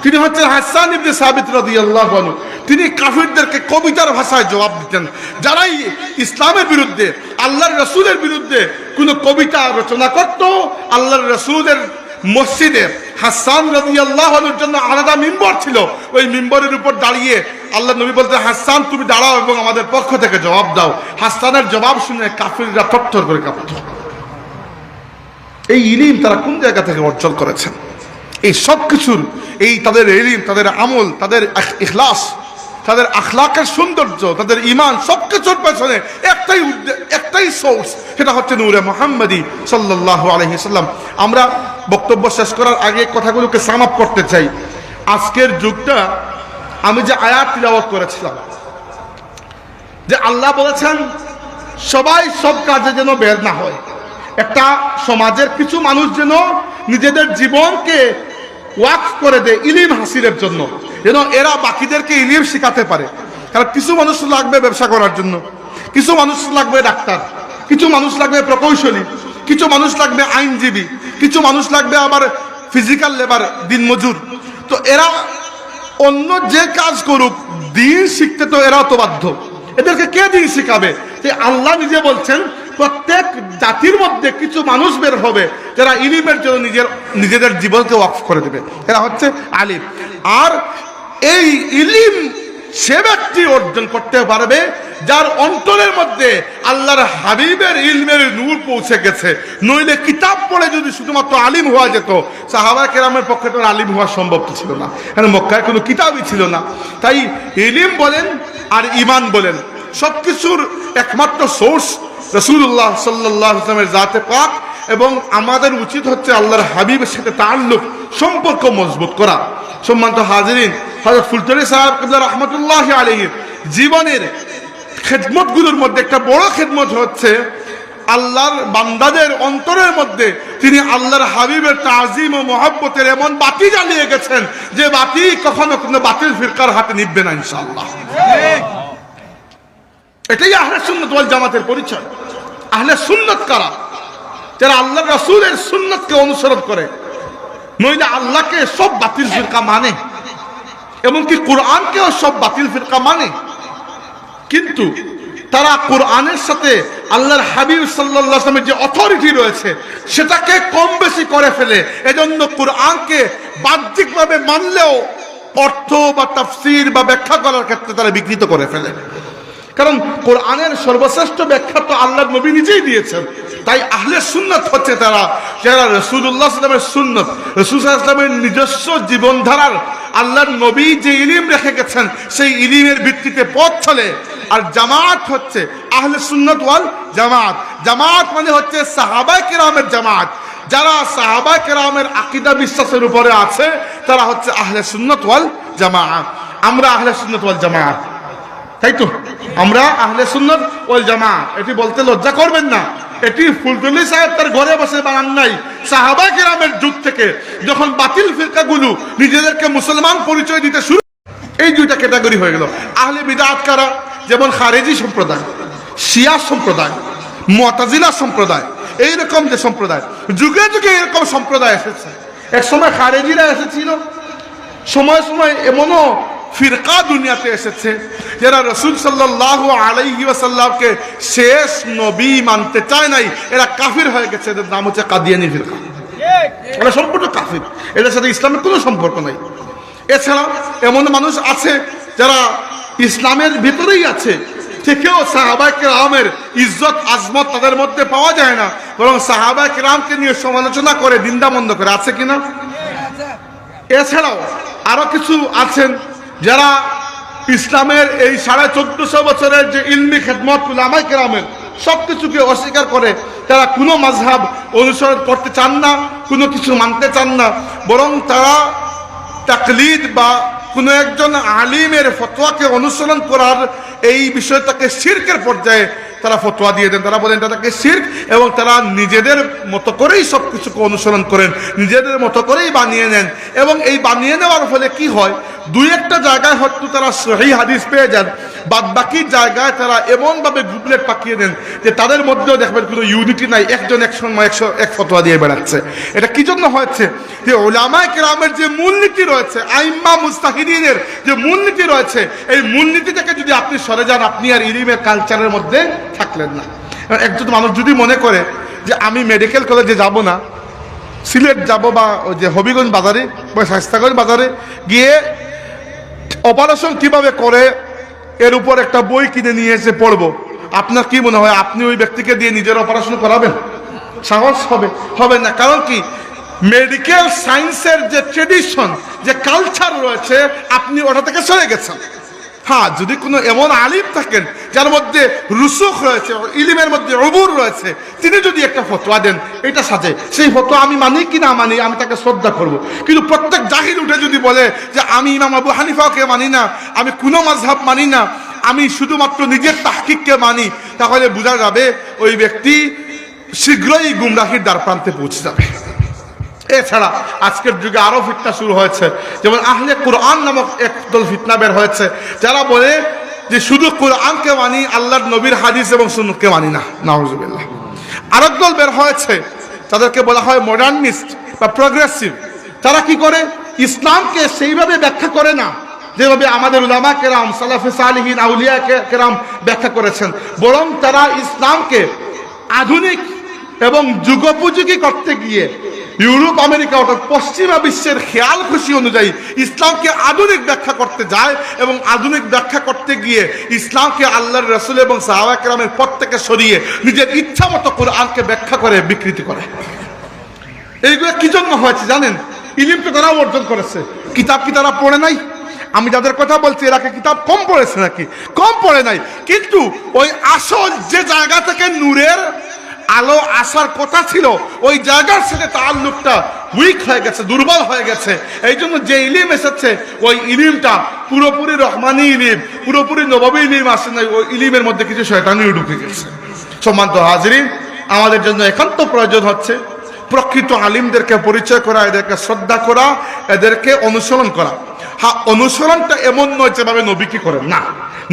তিনি হচ্ছেন হাসান ইবনে সাবিত রাদিয়াল্লাহু আনহু। তিনি কাফিরদেরকে কবিতার ভাষায় জবাব দিতেন। যারাই ইসলামের বিরুদ্ধে, আল্লাহর রাসূলের বিরুদ্ধে কোনো কবিতা রচনা করত, আল্লাহর রাসূলের মসজিদে হাসান রাদিয়াল্লাহু আনহুর জন্য আলাদা মিম্বর ছিল। ওই মিম্বরের উপর দাঁড়িয়ে আল্লাহ নবী বলতেন, হাসান তুমি দাঁড়াও এবং আমাদের পক্ষ থেকে জবাব দাও। হাসানের জবাব শুনে কাফিররা থরথর করে কাঁপত। এই ইলম তারা কোন জায়গা থেকে অর্জন করেছেন? এই সব কিছুর, এই তাদের ইলম, তাদের আমল, তাদের ইখলাস, তাদের আখলাকের সৌন্দর্য, তাদের ঈমান, সবকিছুর পেছনে একটাই সোর্স, সেটা হচ্ছে নূরে মুহাম্মদী সাল্লাল্লাহু আলাইহি সাল্লাম। আমরা বক্তব্য শেষ করার আগে কথাগুলোকে সাম আপ করতে চাই। আজকের যুগটা, আমি যে আয়াত তিলাওয়াত করেছিলাম যে আল্লাহ বলেছেন সবাই সব কাজে যেন বের না হয়, একটা সমাজের কিছু মানুষ যেন নিজেদের জীবনকে ওয়াকফ করে দেয় ইলম হাসিলের জন্য, যেন এরা বাকিদেরকে ইলম শেখাতে পারে। কারণ কিছু মানুষ লাগবে ব্যবসা করার জন্য, কিছু মানুষ লাগবে ডাক্তার, কিছু মানুষ লাগবে প্রকৌশলী, কিছু মানুষ লাগবে আইনজীবী, কিছু মানুষ লাগবে আবার ফিজিক্যাল লেবার, দিনমজুর। তো এরা অন্য যে কাজ করুক, দিন শিখতে তো এরা তো বাধ্য। এদেরকে কে দিন শিখাবে? আল্লাহ নিজে বলছেন প্রত্যেক জাতির মধ্যে কিছু মানুষ বের হবে যারা ইলমের জন্য নিজেদের জীবনকে ওয়াকফ করে দেবে। এরা হচ্ছে আলিম। আর এই ইলম সে ব্যক্তি অর্জন করতে পারবে যার অন্তরের মধ্যে আল্লাহর হাবিবের ইলমের নূর পৌঁছে গেছে। নইলে কিতাব পড়ে যদি শুধুমাত্র আলিম হওয়া যেত, সাহাবা কেরামের পক্ষে তো আলিম হওয়া সম্ভব ছিল না, কারণ মক্কায় কোনো কিতাবই ছিল না। তাই ইলম বলেন আর ঈমান বলেন, সবকিছুর একমাত্র সোর্স রাসূলুল্লাহ সাল্লাল্লাহু আলাইহি ওয়াসাল্লামের জাতে পাক। এবং আমাদের উচিত হচ্ছে আল্লাহর হাবিবের সাথে তাআল্লুক, সম্পর্ক মজবুত করা। সম্মানিত হাজিরিন, হযরত ফুলতলি সাহেব কিবলা রাহমাতুল্লাহি আলাইহি জীবনের খেদমতগুলোর মধ্যে একটা বড় খেদমত হচ্ছে আল্লাহর বান্দাদের অন্তরের মধ্যে তিনি আল্লাহর হাবিবের তাজিম ও মহব্বতের এমন বাতি জ্বালিয়ে গেছেন যে বাতি কখনো কোনো বাতিল ফিরকার হাতে নিবে না ইনশাআল্লাহ। এটাই আহলে সুন্নাত ওয়াল জামাতের পরিচয়। আহলে সুন্নাত কারা? যারা আল্লাহর রাসূলের সুন্নাতকে অনুসরণ করে, নইলে আল্লাহকে সব বাতিল ফিরকা মানে, এমনকি কোরআনকেও সব বাতিল ফিরকা মানে। কিন্তু তারা কোরআনের সাথে আল্লাহর হাবিব সাল্লাল্লাহু আলাইহি ওয়াসাল্লামের যে অথরিটি রয়েছে সেটাকে কম বেশি করে ফেলে। এজন্য কোরআনকে বাহ্যিকভাবে মানলেও অর্থ বা তাফসীর বা ব্যাখ্যা করার ক্ষেত্রে তারা বিকৃত করে ফেলে। কারণ কোরআনের সর্বশ্রেষ্ঠ ব্যাখ্যা তো আল্লাহর নবী নিজেই দিয়েছেন। তাই আহলে সুন্নাত হচ্ছে তারা যারা রাসূলুল্লাহ সাল্লাল্লাহু আলাইহি ওয়াসাল্লামের সুন্নাত, রাসূল সাল্লাল্লাহু আলাইহি ওয়াসাল্লামের নিজস্ব জীবনধারার আল্লাহর নবী যে ইলম রেখে গেছেন সেই ইলমের ভিত্তিতে পথ চলে। আর জামাত হচ্ছে আহলে সুন্নাত ওয়াল জামাত। জামাত মানে হচ্ছে সাহাবায়ে কেরামের জামাত। যারা সাহাবায়ে কেরামের আকীদা বিশ্বাসের উপরে আছে তারা হচ্ছে আহলে সুন্নাত ওয়াল জামাত। আমরা আহলে সুন্নাত ওয়াল জামাত, তাই তো? আমরা আহলে সুন্নাত ওয়াল জামাত। এটি বলতে লজ্জা করবেন না, এটি ফুলতুলি সাহেব তার ঘরে বসে বানান নাই। সাহাবায়ে কেরামের যুগ থেকে যখন বাতিল ফিরকাগুলো নিজেদেরকে মুসলমান পরিচয় দিতে শুরু, এই দুইটা ক্যাটাগরি হয়ে গেল। আহলে বিদআত কারা? যেমন খারেজি সম্প্রদায়, শিয়া সম্প্রদায়, মুতাজিলা সম্প্রদায়, এইরকম যে সম্প্রদায়, যুগে যুগে এরকম সম্প্রদায় এসেছে। এক সময় খারেজিরা এসেছিল, সময় সময় এমনও ফিরকা দুনিয়াতে এসেছে যারা রাসূল সাল্লাল্লাহু আলাইহি ওয়াসাল্লামকে শেষ নবী মানতে চায় নাই। এরা কাফির হয়ে গেছে। এদের নাম হচ্ছে কাদিয়ানি ফিরকা। এরা সম্পূর্ণ কাফির, এদের সাথে ইসলামের কোনো সম্পর্ক নাই। এছাড়া এমন মানুষ আছে যারা ইসলামের ভিতরেই আছে, থেকেও সাহাবায়ে কেরামের ইজ্জত আজমত তাদের মধ্যে পাওয়া যায় না, বরং সাহাবায়ে কেরামকে নিয়ে সমালোচনা করে, নিন্দা মন্দ করে। আছে কিনা? এছাড়াও আরো কিছু আছেন যারা ইসলামের এই 1450 বছরের যে ইলমি খেদমত উলামায়ে কেরামের সবকিছুকে অস্বীকার করে। তারা কোনো মাযহাব অনুসরণ করতে চান না, কোনো কিছু মানতে চান না, বরং তারা তাকলিদ বা কোনো একজন আলিমের ফতোয়াকে অনুসরণ করার এই বিষয়টাকে শিরকের পর্যায়ে তারা ফতোয়া দিয়ে দেন। তারা বলেন তাদেরকে শিরক, এবং তারা নিজেদের মতো করেই সব কিছুকে অনুসরণ করেন, নিজেদের মতো করেই বানিয়ে নেন। এবং এই বানিয়ে নেওয়ার ফলে কি হয়, দুই একটা জায়গায় হয়তো তারা সহিহ হাদিস পেয়ে যান, বাদ বাকি জায়গায় তারা এমনভাবে গুবলেট পাকিয়ে দেন যে তাদের মধ্যেও দেখবেন কোনো ইউনিটি নাই, একজন এক সময় এক ফতোয়া দিয়ে বেড়াচ্ছে। এটা কি জন্য হয়েছে? যে উলামায়ে কেরামের যে মূলনীতি রয়েছে, আইম্মা মুজতাহিদিনের যে মূলনীতি রয়েছে, এই মূলনীতি থেকে যদি আপনি সরে যান, আপনি আর ইলমের কালচারের মধ্যে থাকলেন না। একজন মানুষ যদি মনে করে যে আমি মেডিকেল কলেজে যাব না, সিলেট যাব বা যে হবিগঞ্জ বাজারে বা শাস্তাগঞ্জ বাজারে গিয়ে অপারেশন কিভাবে করে এর উপর একটা বই কিনে নিয়ে এসে পড়বো, আপনার কি মনে হয় আপনি ওই ব্যক্তিকে দিয়ে নিজের অপারেশন করাবেন? সাহস হবে? হবে না। কারণ কি, মেডিকেল সায়েন্সের যে ট্রেডিশন, যে কালচার রয়েছে, আপনি ওটা থেকে সরে গেছেন। হ্যাঁ, যদি কোনো এমন আলিম থাকেন যার মধ্যে রুসুখ রয়েছে, ইলমের মধ্যে উবুর রয়েছে, তিনি যদি একটা ফতোয়া দেন এটা সাথে, সেই ফতোয়া আমি মানি কি না মানি, আমি তাকে শ্রদ্ধা করব। কিন্তু প্রত্যেক জাহিল উঠে যদি বলে যে আমি ইমাম আবু হানিফাকে মানি না, আমি কোনো মাযহাব মানি না, আমি শুধুমাত্র নিজের তাহকিককে মানি, তাহলে বোঝা যাবে ওই ব্যক্তি শীঘ্রই গুমরাহির দ্বার প্রান্তে পৌঁছে যাবে। এছাড়া আজকের যুগে আরো ফিতনা শুরু হয়েছে, যেমন আহলে কোরআন নামক একদল ফিতনা বের হয়েছে, যারা বলে যে শুধু কোরআনকে মানি, আল্লাহর নবীর হাদিস এবং সুন্নাতকে মানি না। নাউজুবিল্লাহ। আরেক দল বের হয়েছে, তাদেরকে বলা হয় মডার্নিস্ট বা প্রোগ্রেসিভ। তারা কি করে, ইসলামকে সেইভাবে ব্যাখ্যা করে না যেভাবে আমাদের উলামা কেরাম, সালাফে সালিহিন, আউলিয়া কেরাম ব্যাখ্যা করেছেন, বরং তারা ইসলামকে আধুনিক এবং যুগোপযোগী করতে গিয়ে ইউরোপ, আমেরিকা অর্থাৎ পশ্চিমা বিশ্বের খেয়াল খুশি অনুযায়ী ইসলামকে আধুনিক ব্যাখ্যা করতে যায়, এবং আধুনিক ব্যাখ্যা করতে গিয়ে ইসলামকে আল্লাহর রাসূল এবং সাহাবা কেরামের পথ থেকে সরিয়ে নিজের ইচ্ছা মতো কোরআনকে ব্যাখ্যা করে বিকৃতি করে। এইগুলো কি জন্য হয়েছে জানেন? ইলম তো তারাও অর্জন করেছে, কিতাব কি তারা পড়ে নাই? আমি যাদের কথা বলছি এরা কি কিতাব কম পড়েছে নাকি? কম পড়ে নাই, কিন্তু ওই আসল যে জায়গা থেকে নূরের আলো আসার কথা ছিল, ওই জায়গার সাথে তাআল্লুকটা উইক হয়ে গেছে, দুর্বল হয়ে গেছে। এই জন্য যে ইলিম এসেছে, ওই ইলিমটা পুরোপুরি রহমানি ইলিম, পুরোপুরি নববী ইলিম আসে নাই, ওই ইলিমের মধ্যে কিছু শয়তানি ঢুকে গেছে। সম্মানিত হাজিরিন, আমাদের জন্য একান্ত প্রয়োজন হচ্ছে প্রকৃত আলিমদেরকে পরিচয় করা, এদেরকে শ্রদ্ধা করা, এদেরকে অনুসরণ করা। হ্যাঁ, অনুসরণটা এমন নয় যেভাবে নবীকে করেন, না।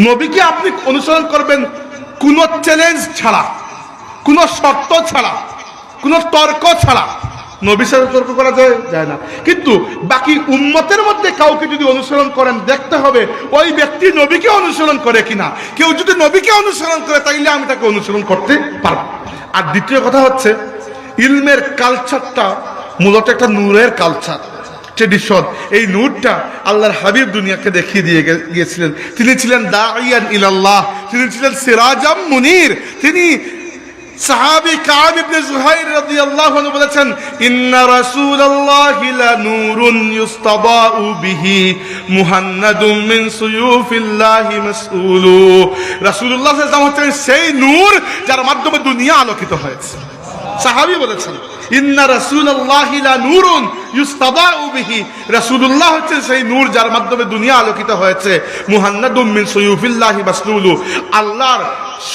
নবীকে আপনি অনুসরণ করবেন কোনো চ্যালেঞ্জ ছাড়া, কোনো শর্ত ছাড়া, কোনো তর্ক ছাড়া। নবীর সাথে তর্ক করা যায় না। কিন্তু বাকি উম্মতের মধ্যে কাউকে যদি অনুসরণ করেন, দেখতে হবে ওই ব্যক্তি নবীকে অনুসরণ করে কিনা। কেউ যদি নবীকে অনুসরণ করে তাইলে আমি তাকে অনুসরণ করতে পারবো। আর দ্বিতীয় কথা হচ্ছে, ইলমের কালচারটা মূলত একটা নূরের কালচার, ট্রেডিশন। এই নূরটা আল্লাহর হাবিব দুনিয়াকে দেখিয়ে দিয়ে গিয়েছিলেন। তিনি ছিলেন দাঈয়ান ইলাল্লাহ, তিনি ছিলেন সিরাজাম মুনির। তিনি সাহাবী কাব ইবনে যুহাইর রাদিয়াল্লাহু আনহু বলেছেন, ইন্না রাসূলুল্লাহি লা নূরুন ইউস্তাদাউ বিহি মুহান্নাদুম মিন সুয়ুফিল্লাহি মাসউলু। রাসূলুল্লাহ সাল্লাল্লাহু আলাইহি ওয়াসাল্লাম হচ্ছেন সেই নূর যার মাধ্যমে দুনিয়া আলোকিত হয়েছে। সাহাবী বলেছেন, ইন্না রাসূলুল্লাহি লা নূরুন ইউস্তাদাউ বিহি। রাসূলুল্লাহ হচ্ছেন সেই নূর যার মাধ্যমে দুনিয়া আলোকিত হয়েছে। মুহান্নাদুম মিন সুয়ুফিল্লাহি মাসলুলু। আল্লাহর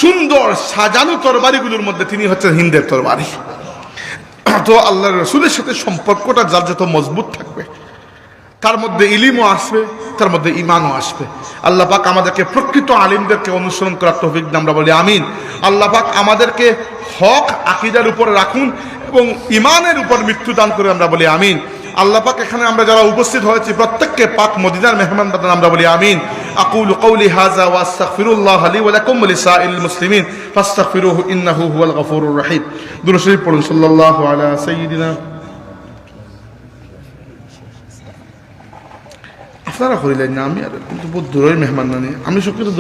সুন্দর সাজানো তরবারিগুলোর মধ্যে তিনি হচ্ছেন হিন্দের তরবারি। তো আল্লাহর রাসূলের সাথে সম্পর্কটা যার যত মজবুত থাকবে, তার মধ্যে ইলমও আসবে, তার মধ্যে ঈমানও আসবে। আল্লাহ পাক আমাদেরকে প্রকৃত আলিমদেরকে অনুসরণ করার তৌফিক দান, আমরা বলি আমিন। আল্লাহ পাক আমাদেরকে হক আকীদার উপরে রাখুন এবং ঈমানের উপর মৃত্যু দান করে, আমরা বলি আমিন। আল্লাহ পাক এখানে আমরা যারা উপস্থিত হয়েছি প্রত্যেককে পাক মদিনার মেহমান বানান, আমরা বলি আমিন। আকুলু কওলি হাযা ওয়া আস্তাগফিরুল্লাহ লি ওয়া লাকুম ওয়া লিসাইরিল মুসলিমিন ফাস্তাগফিরুহু ইন্নাহু হুয়াল গফুরুর রহিম। দুরূদ শরীফ পড়ুন, সাল্লাল্লাহু আলা সাইয়্যিদিনা। আপনারা করিলেন না, আমি আর কিন্তু বহুত দূরের মেহমান না, আমি সব কিছু